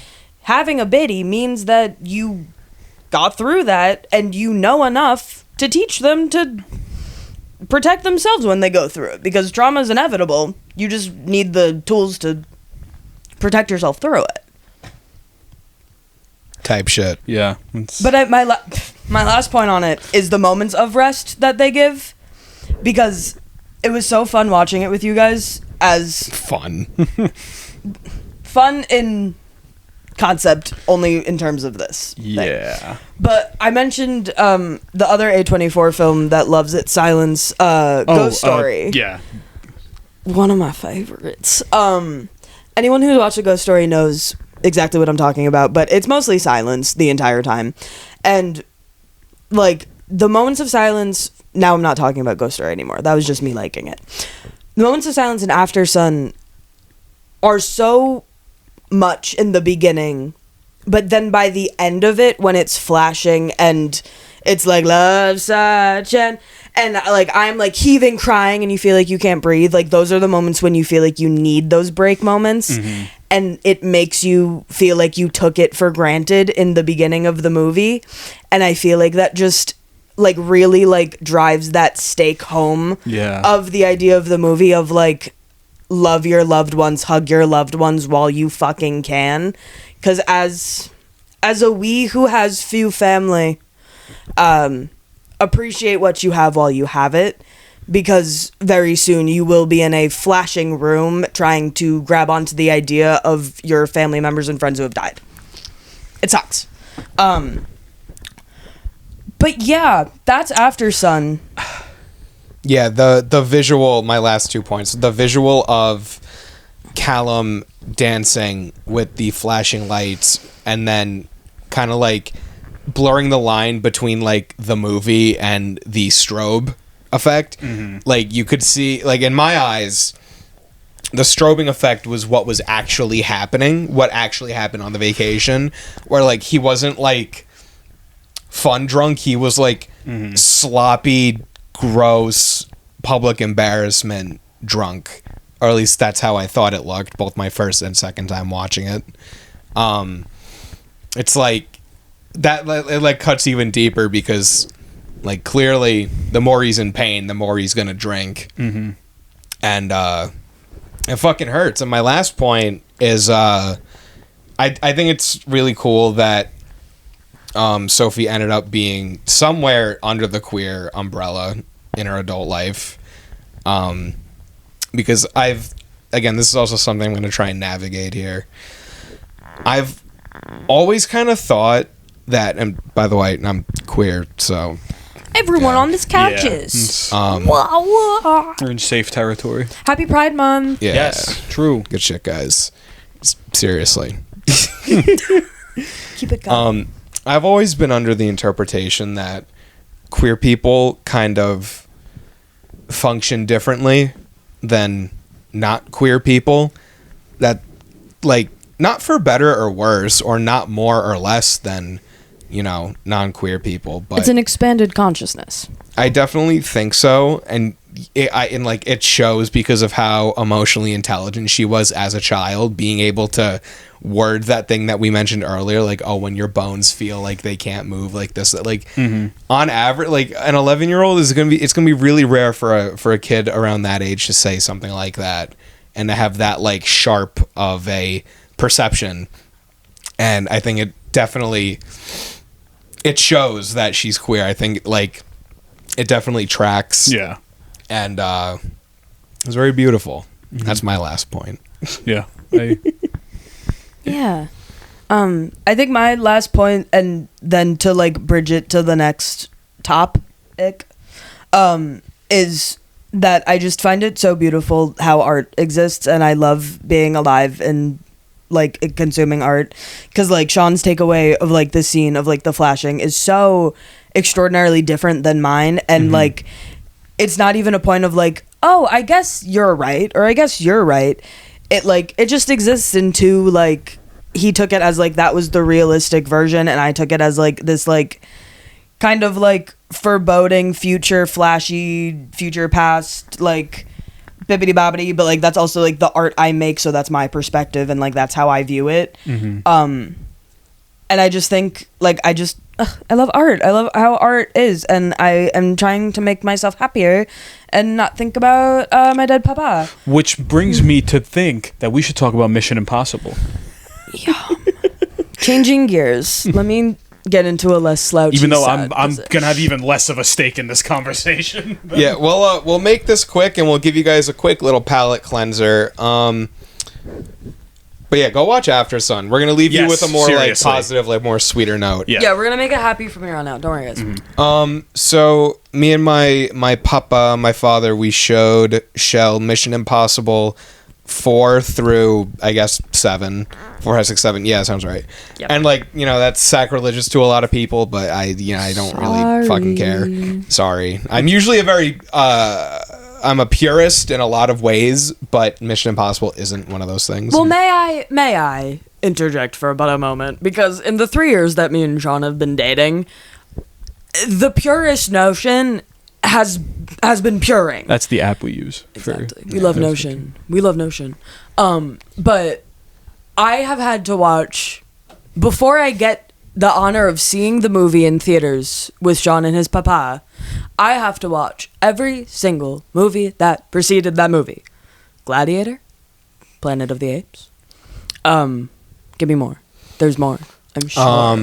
Having a biddy means that you got through that and you know enough to teach them to protect themselves when they go through it, because trauma is inevitable. You just need the tools to protect yourself through it. Type shit. Yeah. But my last point on it is the moments of rest that they give, because it was so fun watching it with you guys. As fun in concept, only in terms of this thing. But I mentioned the other A24 film that loves its silence, Ghost Story. One of my favorites. Anyone who's watched a Ghost Story knows exactly what I'm talking about, but it's mostly silence the entire time. And, like, the moments of silence, now I'm not talking about Ghost Story anymore. That was just me liking it. The moments of silence in Aftersun are so much in the beginning, but then by the end of it, when it's flashing and it's like love such and like I'm like heaving, crying, and you feel like you can't breathe, like those are the moments when you feel like you need those break moments, and it makes you feel like you took it for granted in the beginning of the movie. And I feel like that just like really like drives that stake home of the idea of the movie of like, love your loved ones, hug your loved ones while you fucking can. Because as a we who has few family, appreciate what you have while you have it, because very soon you will be in a flashing room trying to grab onto the idea of your family members and friends who have died. It sucks. But yeah, that's Aftersun. Yeah, the visual, my last 2 points, the visual of Callum dancing with the flashing lights and then kind of like blurring the line between like the movie and the strobe effect. Like you could see, like in my eyes, the strobing effect was what was actually happening, what actually happened on the vacation, where like he wasn't like fun drunk, he was like sloppy, gross, public embarrassment drunk, or at least that's how I thought it looked both my first and second time watching it. It's like that, it like cuts even deeper, because like clearly the more he's in pain, the more he's gonna drink, and it fucking hurts. And my last point is I think it's really cool that Sophie ended up being somewhere under the queer umbrella in her adult life, because again, this is also something I'm going to try and navigate here. I've always kind of thought that, and by the way, I'm queer, so everyone on this couch is. You're in safe territory. Happy Pride Month. Yeah. Yes, true. Good shit, guys. Seriously. Keep it going. I've always been under the interpretation that queer people kind of function differently than not queer people. That, like, not for better or worse, or not more or less than, you know, non-queer people. But it's an expanded consciousness. I definitely think so, and it shows because of how emotionally intelligent she was as a child, being able to word that thing that we mentioned earlier, like, oh, when your bones feel like they can't move, like this, like on average, like an 11-year-old it's gonna be really rare for a kid around that age to say something like that and to have that like sharp of a perception. And I think it definitely shows that she's queer. I think like it definitely tracks. Yeah. And it's very beautiful. That's my last point. Yeah. Yeah. I think my last point, and then to like bridge it to the next topic, is that I just find it so beautiful how art exists, and I love being alive and like consuming art, because like Sean's takeaway of like the scene of like the flashing is so extraordinarily different than mine, and like it's not even a point of like, oh, I guess you're right, or I guess you're right. It just exists in two, like, he took it as like that was the realistic version, and I took it as like this like kind of like foreboding future, flashy future past, like bibbity bobbity, but like that's also like the art I make, so that's my perspective, and like that's how I view it. And I just think like I love art. I love how art is, and I am trying to make myself happier and not think about my dead papa. Which brings me to think that we should talk about Mission Impossible. Yeah. Changing gears. Let me get into a less slouchy. Even though sad I'm position. gonna have even less of a stake in this conversation. Yeah, we'll make this quick, and we'll give you guys a quick little palate cleanser. But yeah, go watch Aftersun. We're gonna leave you with a more seriously. like positive, like more sweeter note. Yeah. We're gonna make it happy from here on out. Don't worry, guys. So me and my papa, my father, we showed Chelle Mission Impossible 4 through I guess 7. 4, 5, 6, 7. Yeah, sounds right. Yep. And like, you know, that's sacrilegious to a lot of people, but I don't really fucking care. Sorry. I'm usually I'm a purist in a lot of ways, but Mission Impossible isn't one of those things. Well, may I interject for about a moment? Because in the 3 years that me and Sean have been dating, the purist notion has been puring. That's the app we use. Exactly. We love Notion. We love Notion. But I have had to watch, before I get the honor of seeing the movie in theaters with Sean and his papa, I have to watch every single movie that preceded that movie. Gladiator, Planet of the Apes. Give me more. There's more. I'm sure.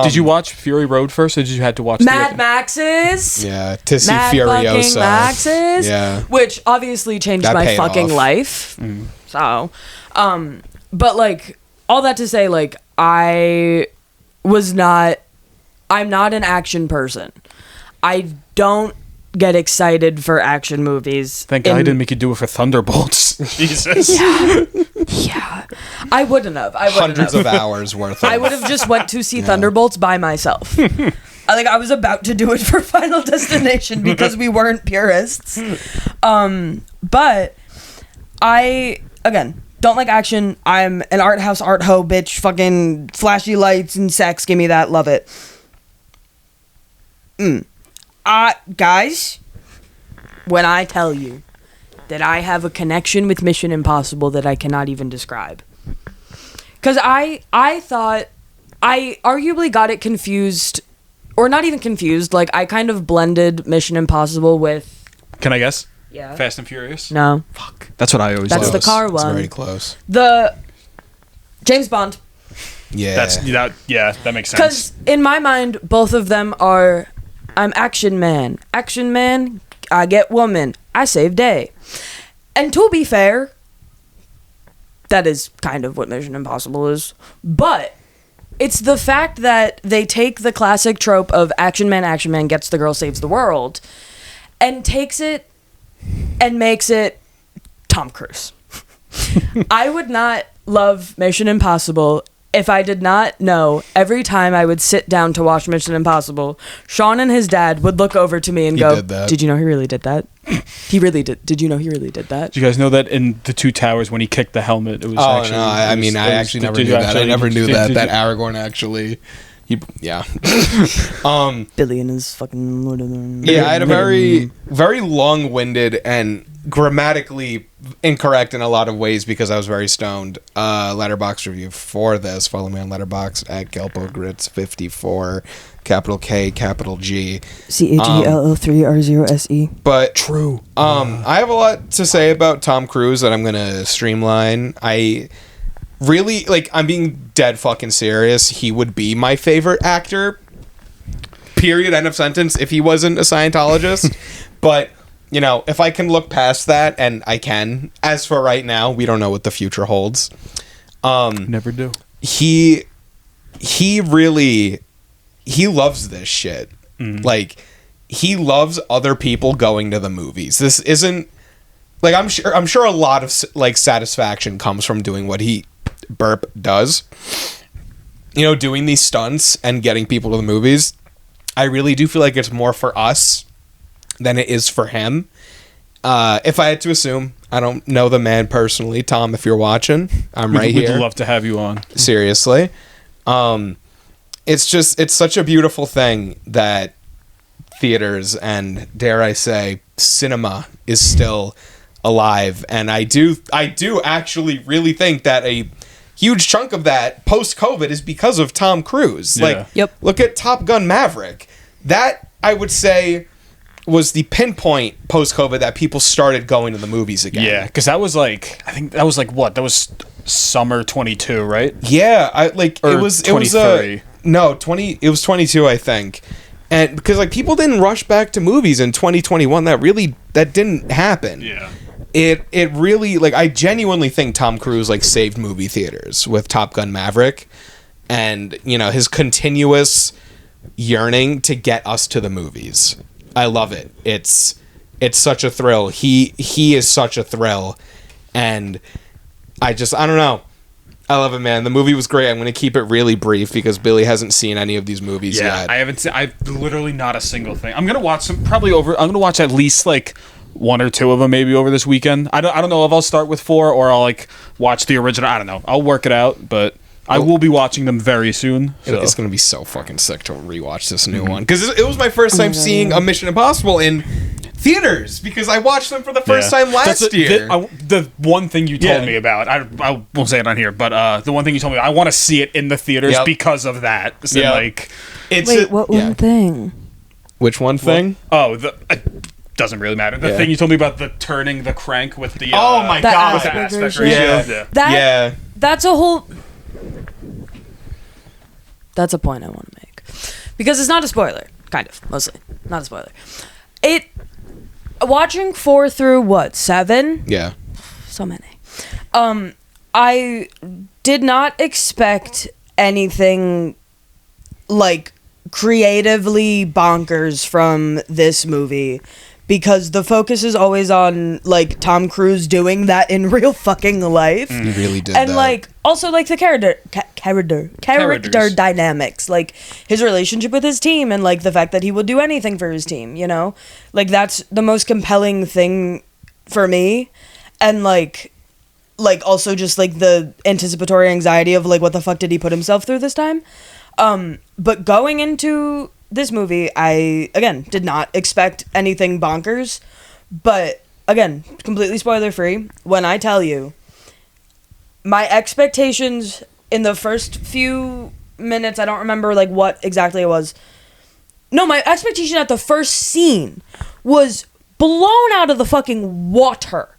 Did you watch Fury Road first, or did you have to watch Mad Max's? Yeah, to see Mad Furiosa. fucking Max's? Yeah. Which obviously changed That my paid fucking off. life. So, but like, all that to say, like, I'm not an action person. I don't get excited for action movies. Thank God I didn't make you do it for Thunderbolts. Jesus. Yeah. I wouldn't have. Hundreds of hours worth of I would have just went to see Thunderbolts by myself. I was about to do it for Final Destination because we weren't purists. But I, again, don't like action. I'm an art house art hoe bitch. Fucking flashy lights and sex. Give me that. Love it. Guys, when I tell you that I have a connection with Mission Impossible that I cannot even describe. Because I thought, I arguably got it confused, or not even confused, like I kind of blended Mission Impossible with... Can I guess? Yeah. Fast and Furious? No. Fuck. That's what I always That's do. the car It's one. very close. The James Bond. Yeah. That makes sense. Because in my mind, both of them are, I'm action man. Action man, I get woman. I save day. And to be fair, that is kind of what Mission Impossible is. But it's the fact that they take the classic trope of action man gets the girl, saves the world, and takes it and makes it Tom Cruise. I would not love Mission Impossible if I did not know every time I would sit down to watch Mission Impossible, Sean and his dad would look over to me and go, "Did you know he really did that? He really did. Did you know he really did that?" Did you guys know that in the Two Towers when he kicked the helmet, it was actually... I actually never knew that. I never knew that Aragorn actually... Billy and his fucking... Yeah, I had a very, very long-winded and grammatically incorrect in a lot of ways because I was very stoned. Letterboxd review for this. Follow me on Letterboxd at GelpoGrits54, capital K, capital G. CHELL3R0SE. But true. I have a lot to say about Tom Cruise that I'm gonna streamline. I really I'm being dead fucking serious. He would be my favorite actor. Period. End of sentence. If he wasn't a Scientologist, but you know, if I can look past that, and I can. As for right now, we don't know what the future holds. Never do. He really loves this shit. Like, he loves other people going to the movies. This isn't like, I'm sure a lot of like satisfaction comes from doing what he does. doing these stunts and getting people to the movies, I really do feel like it's more for us than it is for him. If I had to assume, I don't know the man personally. Tom, if you're watching, I'm right here. We'd love to have you on. Seriously. It's such a beautiful thing that theaters and, dare I say, cinema is still alive. And I do actually really think that a huge chunk of that post-COVID is because of Tom Cruise. Yeah. Look at Top Gun Maverick. That, I would say, was the pinpoint post-COVID that people started going to the movies again. Yeah, because that was like, I think that was like what? That was summer 22, right? Yeah, it was 23. It was 22, I think. And because like people didn't rush back to movies in 2021, that didn't happen. Yeah. It really, like, I genuinely think Tom Cruise like saved movie theaters with Top Gun Maverick, and his continuous yearning to get us to the movies. I love it. It's such a thrill. He is such a thrill, and I don't know. I love it, man. The movie was great. I'm going to keep it really brief because Billy hasn't seen any of these movies yet. I've literally not a single thing. I'm going to watch I'm going to watch at least like one or two of them maybe over this weekend. I don't know if I'll start with 4 or I'll like watch the original. I don't know. I'll work it out, but I will be watching them very soon. So. It's going to be so fucking sick to rewatch this new one. Because it was my first time seeing a Mission Impossible in theaters, because I watched them for the first time last year. The one thing you told me about, I won't say it on here, but the one thing you told me, I want to see it in the theaters because of that. So what one thing? Which one thing? Doesn't really matter. The thing you told me about the turning the crank with the oh my god, with the aspect ratio. That's a whole. That's a point I want to make, because it's not a spoiler. Kind of, mostly not a spoiler. Watching 4 through 7. Yeah. So many. I did not expect anything like creatively bonkers from this movie, because the focus is always on like Tom Cruise doing that in real fucking life. He really did and that. Like also like the character dynamics, like his relationship with his team, and like the fact that he would do anything for his team, like that's the most compelling thing for me. And like also just like the anticipatory anxiety of like what the fuck did he put himself through this time. But going into this movie, I, again, did not expect anything bonkers. But, again, completely spoiler-free. When I tell you, my expectations in the first few minutes, I don't remember, like, what exactly it was. No, my expectation at the first scene was blown out of the fucking water.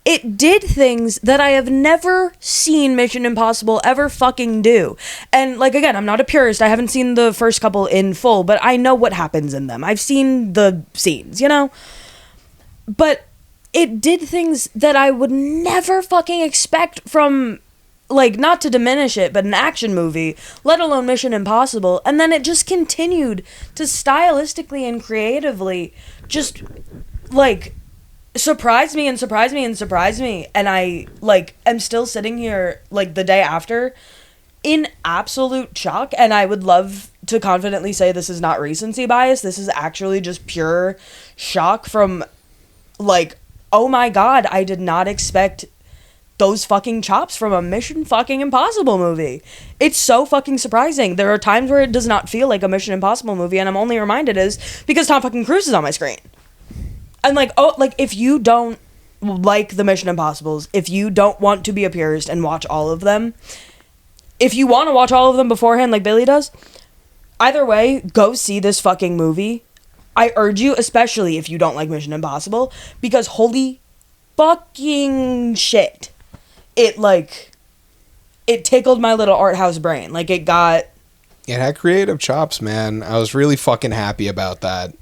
It did things that I have never seen Mission Impossible ever fucking do. And, like, again, I'm not a purist. I haven't seen the first couple in full, but I know what happens in them. I've seen the scenes, But it did things that I would never fucking expect from, like, not to diminish it, but an action movie, let alone Mission Impossible. And then it just continued to stylistically and creatively just, like, surprise me. And I, like, am still sitting here, like, the day after in absolute shock. And I would love to confidently say this is not recency bias. This is actually just pure shock from, like, oh my god, I did not expect those fucking chops from a Mission fucking Impossible movie. It's so fucking surprising. There are times where it does not feel like a Mission Impossible movie, and I'm only reminded is because Tom fucking Cruise is on my screen. And like, oh, like, if you don't like the Mission Impossibles, if you don't want to be a purist and watch all of them, if you want to watch all of them beforehand like Billy does, either way, go see this fucking movie. I urge you, especially if you don't like Mission Impossible, because holy fucking shit. It tickled my little art house brain. Like, it had creative chops, man. I was really fucking happy about that.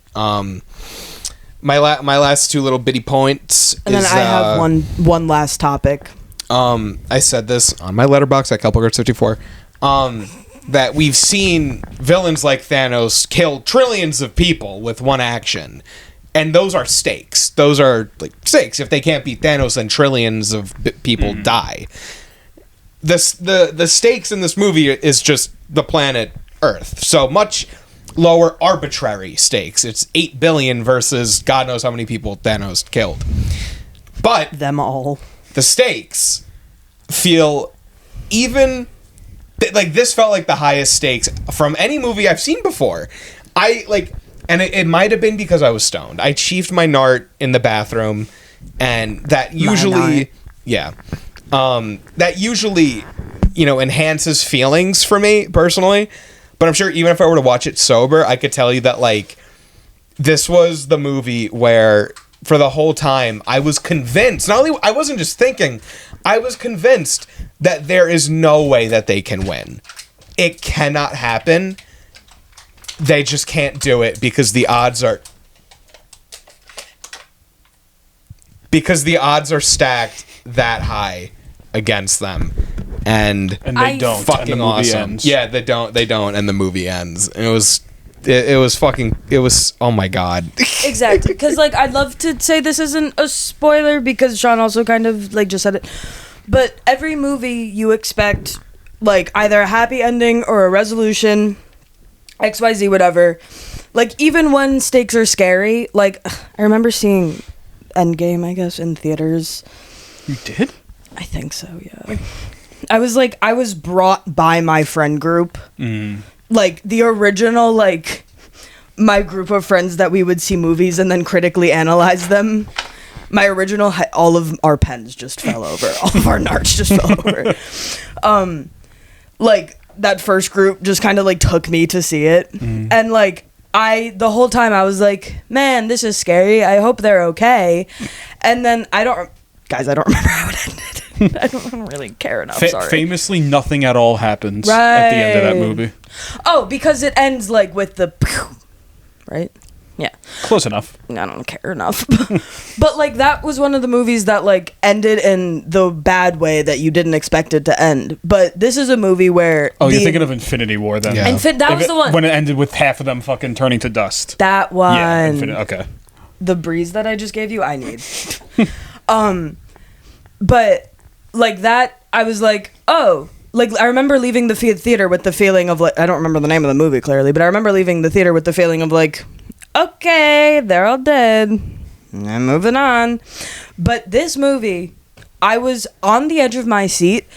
My last two little bitty points. And then I have one last topic. I said this on my letterbox at Couplegirls54. That we've seen villains like Thanos kill trillions of people with one action. And those are stakes. Those are, like, stakes. If they can't beat Thanos, then trillions of people die. the stakes in this movie is just the planet Earth. So much lower arbitrary stakes. It's 8 billion versus God knows how many people Thanos killed. But Them all. the stakes feel even like this felt like the highest stakes from any movie I've seen before. And it might have been because I was stoned. I chiefed my nart in the bathroom, and that usually, that usually, enhances feelings for me personally. But I'm sure even if I were to watch it sober, I could tell you that like this was the movie where for the whole time I was convinced. Not only I wasn't just thinking, I was convinced that there is no way that they can win. It cannot happen. They just can't do it because the odds are stacked that high against them. And they don't. Fucking and the movie awesome. ends. Yeah, they don't, and the movie ends. And it was oh my god. Exactly, because like I'd love to say this isn't a spoiler because Sean also kind of like just said it, but every movie you expect like either a happy ending or a resolution, XYZ, whatever. Like even when stakes are scary, like I remember seeing Endgame, I guess, in theaters. You did? I think so, yeah. I was brought by my friend group. Like the original, like my group of friends that we would see movies and then critically analyze them. My original, all of our pens just fell over. All of our narts just fell over. Like that first group just kind of like took me to see it. And like the whole time I was like, man, this is scary. I hope they're okay. And then I don't remember how it ended. I don't really care enough. Sorry. Famously, nothing at all happens at the end of that movie. Oh, because it ends like with the right? Yeah. Close enough. I don't care enough. But like that was one of the movies that like ended in the bad way that you didn't expect it to end. But this is a movie where you're thinking of Infinity War then. Yeah. That was the one when it ended with half of them fucking turning to dust. That one. Yeah, okay. The breeze that I just gave you, I need. But like that, I was like, oh, like I remember leaving the theater with the feeling of like, I don't remember the name of the movie clearly, but I remember leaving the theater with the feeling of like, okay, they're all dead. I'm moving on. But this movie, I was on the edge of my seat.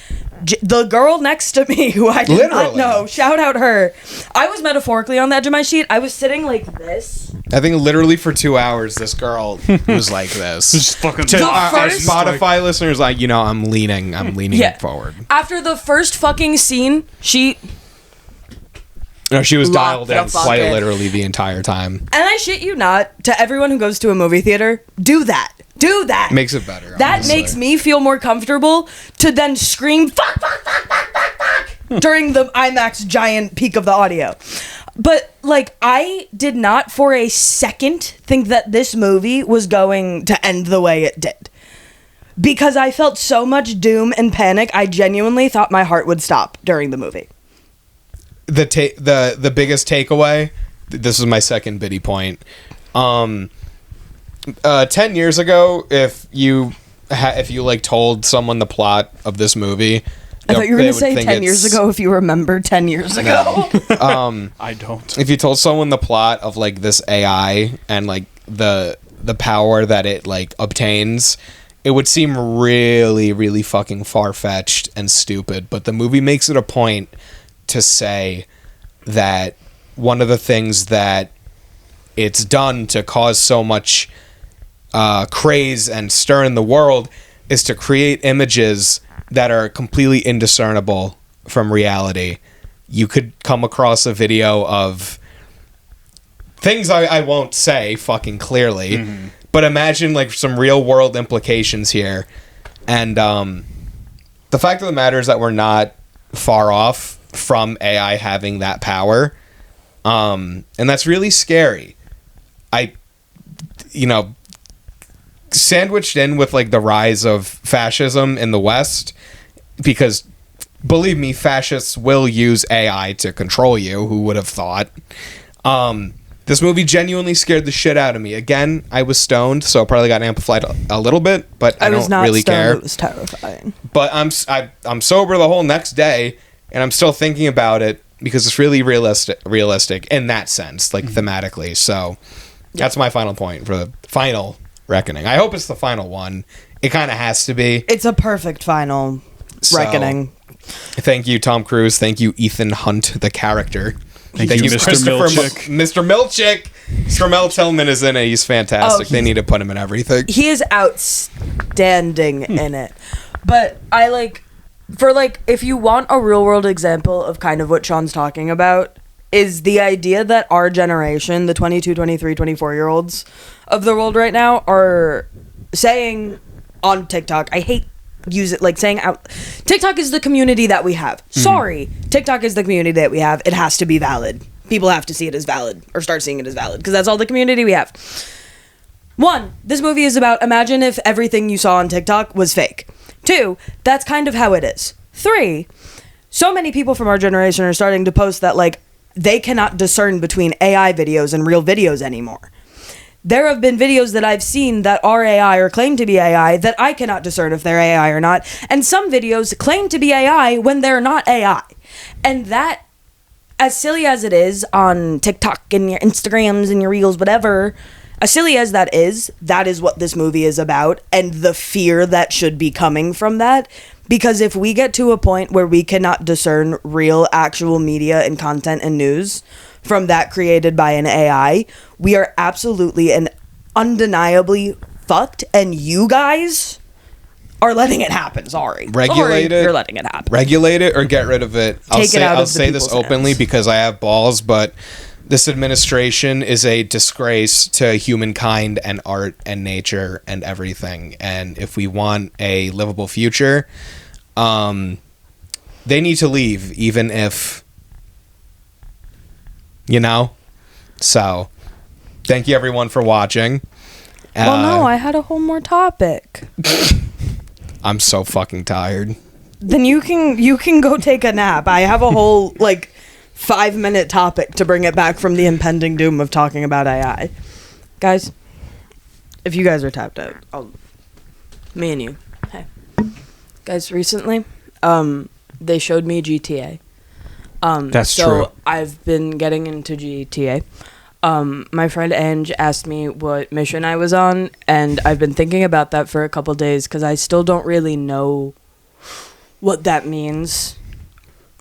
The girl next to me, who I did not know, shout out her. I was metaphorically on the edge of my seat. I was sitting like this. I think literally for 2 hours, this girl was like this. Just fucking to our Spotify listeners, like, I'm leaning forward. After the first fucking scene, she was dialed in quite literally the entire time. And I shit you not, to everyone who goes to a movie theater, do that. Do that. Makes it better. That honestly. makes me feel more comfortable to then scream fuck, fuck, fuck, fuck, fuck, fuck during the IMAX giant peak of the audio. But like I did not for a second think that this movie was going to end the way it did. Because I felt so much doom and panic, I genuinely thought my heart would stop during the movie. The biggest takeaway, this is my second bitty point. 10 years ago, if you like told someone the plot of this movie, I thought you were going to say 10 years ago if you remember 10 years ago. I don't. If you told someone the plot of like this AI and like the power that it like obtains, it would seem really, really fucking far-fetched and stupid. But the movie makes it a point to say that one of the things that it's done to cause so much craze and stir in the world is to create images that are completely indiscernible from reality. You could come across a video of things I won't say fucking clearly, but imagine like some real world implications here. And the fact of the matter is that we're not far off from AI having that power. And that's really scary. Sandwiched in with like the rise of fascism in the West, because believe me, fascists will use AI to control you. Who would have thought? This movie genuinely scared the shit out of me. Again, I was stoned, so it probably got amplified a little bit, but I don't really care. It was terrifying. But I'm sober the whole next day, and I'm still thinking about it because it's really realistic in that sense, like thematically. So that's my final point for the final reckoning. I hope it's the final one. It kind of has to be. It's a perfect final reckoning. Thank you, Tom Cruise. Thank you, Ethan Hunt, the character. Thank you, Mr. Milchick. Mr. Milchick. Mr. Mel Tillman is in it. He's fantastic. They need to put him in everything. He is outstanding in it. But I if you want a real world example of kind of what Sean's talking about, is the idea that our generation, the 22, 23, 24-year-olds of the world right now, are saying on TikTok, I hate use it like saying out TikTok is the community that we have. Sorry, TikTok is the community that we have. It has to be valid. People have to see it as valid or start seeing it as valid because that's all the community we have. 1, this movie is about imagine if everything you saw on TikTok was fake. 2, that's kind of how it is. 3, so many people from our generation are starting to post that like they cannot discern between AI videos and real videos anymore. There have been videos that I've seen that are AI or claim to be AI that I cannot discern if they're AI or not. And some videos claim to be AI when they're not AI. And that, as silly as it is on TikTok and your Instagrams and your Reels, whatever, as silly as that is what this movie is about and the fear that should be coming from that. Because if we get to a point where we cannot discern real, actual media and content and news from that created by an AI, we are absolutely and undeniably fucked, and you guys are letting it happen. Sorry. Regulate it. You're letting it happen. Regulate it or get rid of it. I'll say this openly hands. because I have balls, but this administration is a disgrace to humankind and art and nature and everything. And if we want a livable future, they need to leave, even if, So, thank you everyone for watching. Well, no, I had a whole more topic. I'm so fucking tired. Then you can go take a nap. I have a whole 5-minute topic to bring it back from the impending doom of talking about AI. Guys, if you guys are tapped out, me and you. Hey. Guys, recently, they showed me GTA. That's true. So I've been getting into GTA. My friend Ange asked me what mission I was on, and I've been thinking about that for a couple days because I still don't really know what that means.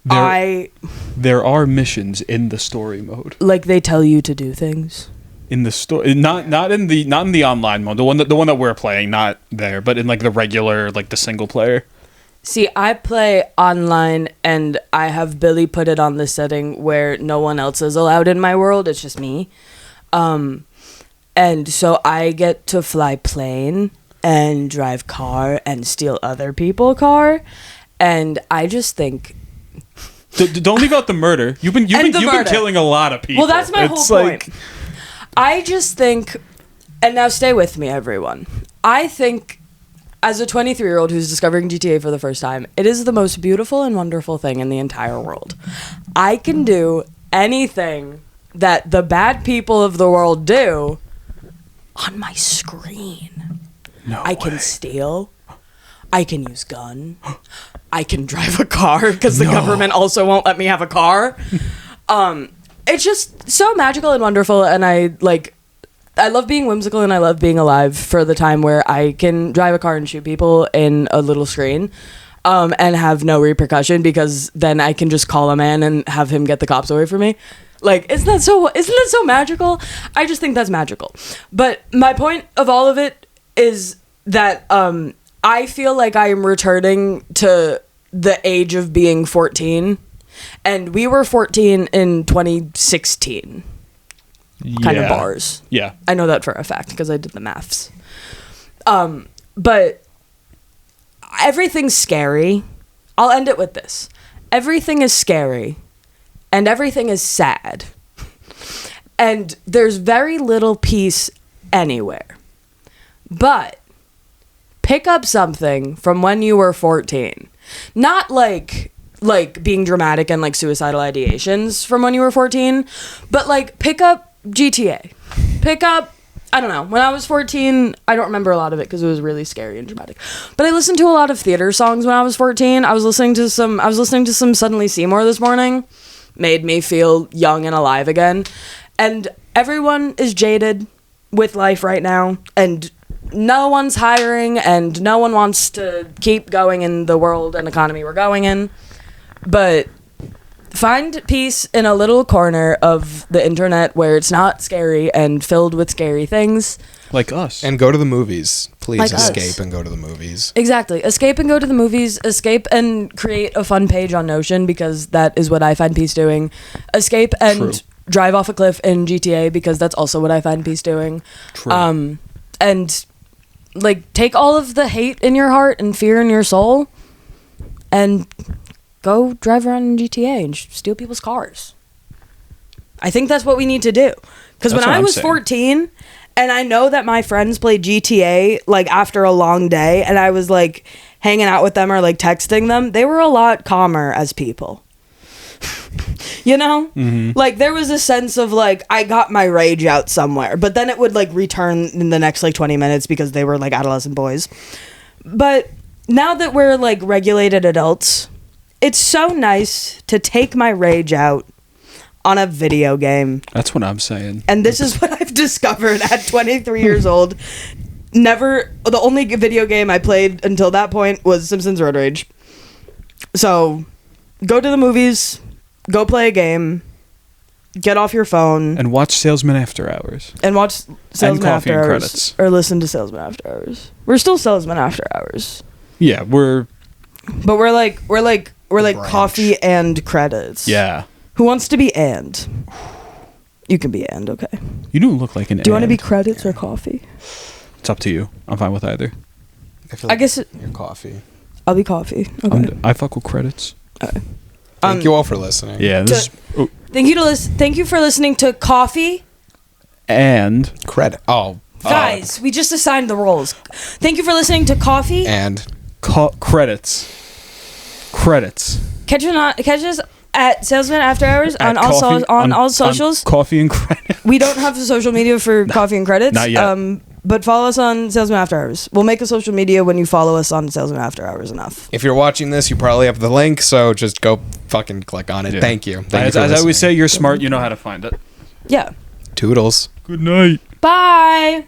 There are missions in the story mode. Like they tell you to do things. In the story, not in the online mode. The one that we're playing, not there, but in the regular, the single player. See, I play online, and I have Billy put it on the setting where no one else is allowed in my world. It's just me. And so I get to fly plane and drive car and steal other people's car. And I just think... Don't leave out the murder. You've been killing a lot of people. Well, that's my whole point. I just think... And now stay with me, everyone. I think... As a 23-year-old who's discovering GTA for the first time, it is the most beautiful and wonderful thing in the entire world. I can do anything that the bad people of the world do on my screen. I can steal. I can use gun. I can drive a car because the government also won't let me have a car. It's just so magical and wonderful, and I love being whimsical and I love being alive for the time where I can drive a car and shoot people in a little screen and have no repercussion because then I can just call a man and have him get the cops away from me. Isn't that so magical? I just think that's magical. But my point of all of it is that I feel like I am returning to the age of being 14, and we were 14 in 2016. Kind of bars. Yeah. I know that for a fact because I did the maths. But everything's scary. I'll end it with this. Everything is scary and everything is sad. And there's very little peace anywhere. But pick up something from when you were 14. Not like being dramatic and suicidal ideations from when you were 14, but pick up GTA. Pick up, I don't know. When I was 14, I don't remember a lot of it because it was really scary and dramatic. But I listened to a lot of theater songs when I was 14. I was listening to some Suddenly Seymour this morning. Made me feel young and alive again. And everyone is jaded with life right now, and no one's hiring, and no one wants to keep going in the world and economy we're going in. But find peace in a little corner of the internet where it's not scary and filled with scary things. Like us. And go to the movies. Please Like escape us. and go to the movies. Exactly. Escape and go to the movies. Escape and create a fun page on Notion, because that is what I find peace doing. Escape and True. drive off a cliff in GTA, because that's also what I find peace doing. True. And like take all of the hate in your heart and fear in your soul and go drive around in GTA and steal people's cars. I think that's what we need to do. Because when That's what I I'm was saying. 14, and I know that my friends play GTA like after a long day, and I was like hanging out with them or like texting them, they were a lot calmer as people. You know? Like there was a sense of like I got my rage out somewhere, but then it would like return in the next like 20 minutes because they were like adolescent boys. But now that we're like regulated adults, it's so nice to take my rage out on a video game. That's what I'm saying. And this is what I've discovered at 23 years old. The only video game I played until that point was Simpsons Road Rage. So, go to the movies, go play a game, get off your phone, And watch Salesmen After Hours. and watch Salesmen Coffee After and Hours. Credits. Or listen to Salesmen After Hours. We're still Salesmen After Hours. Yeah, we're... But we're like Branch. coffee and credits. Yeah. Who wants to be and? You can be and, okay. You don't look like an Do you want to be and. credits or coffee? It's up to you. I'm fine with either. feel I guess your coffee. I'll be coffee. Okay. I fuck with credits. Thank you all for listening. Yeah, this is... Thank you for listening to Coffee. And... Credit. Oh. Guys, we just assigned the roles. Thank you for listening to Coffee. And Credits. Catch us at Salesman After Hours At on all coffee- on all socials. Coffee and Credits. We don't have social media for Coffee and Credits. Not yet. But follow us on Salesman After Hours. We'll make a social media when you follow us on Salesman After Hours enough. if you're watching this, you probably have the link, so just go fucking click on it. Yeah. Thank you. Thank you As for I always listening. say, you're smart. You know how to find it. Yeah. Toodles. Good night. Bye.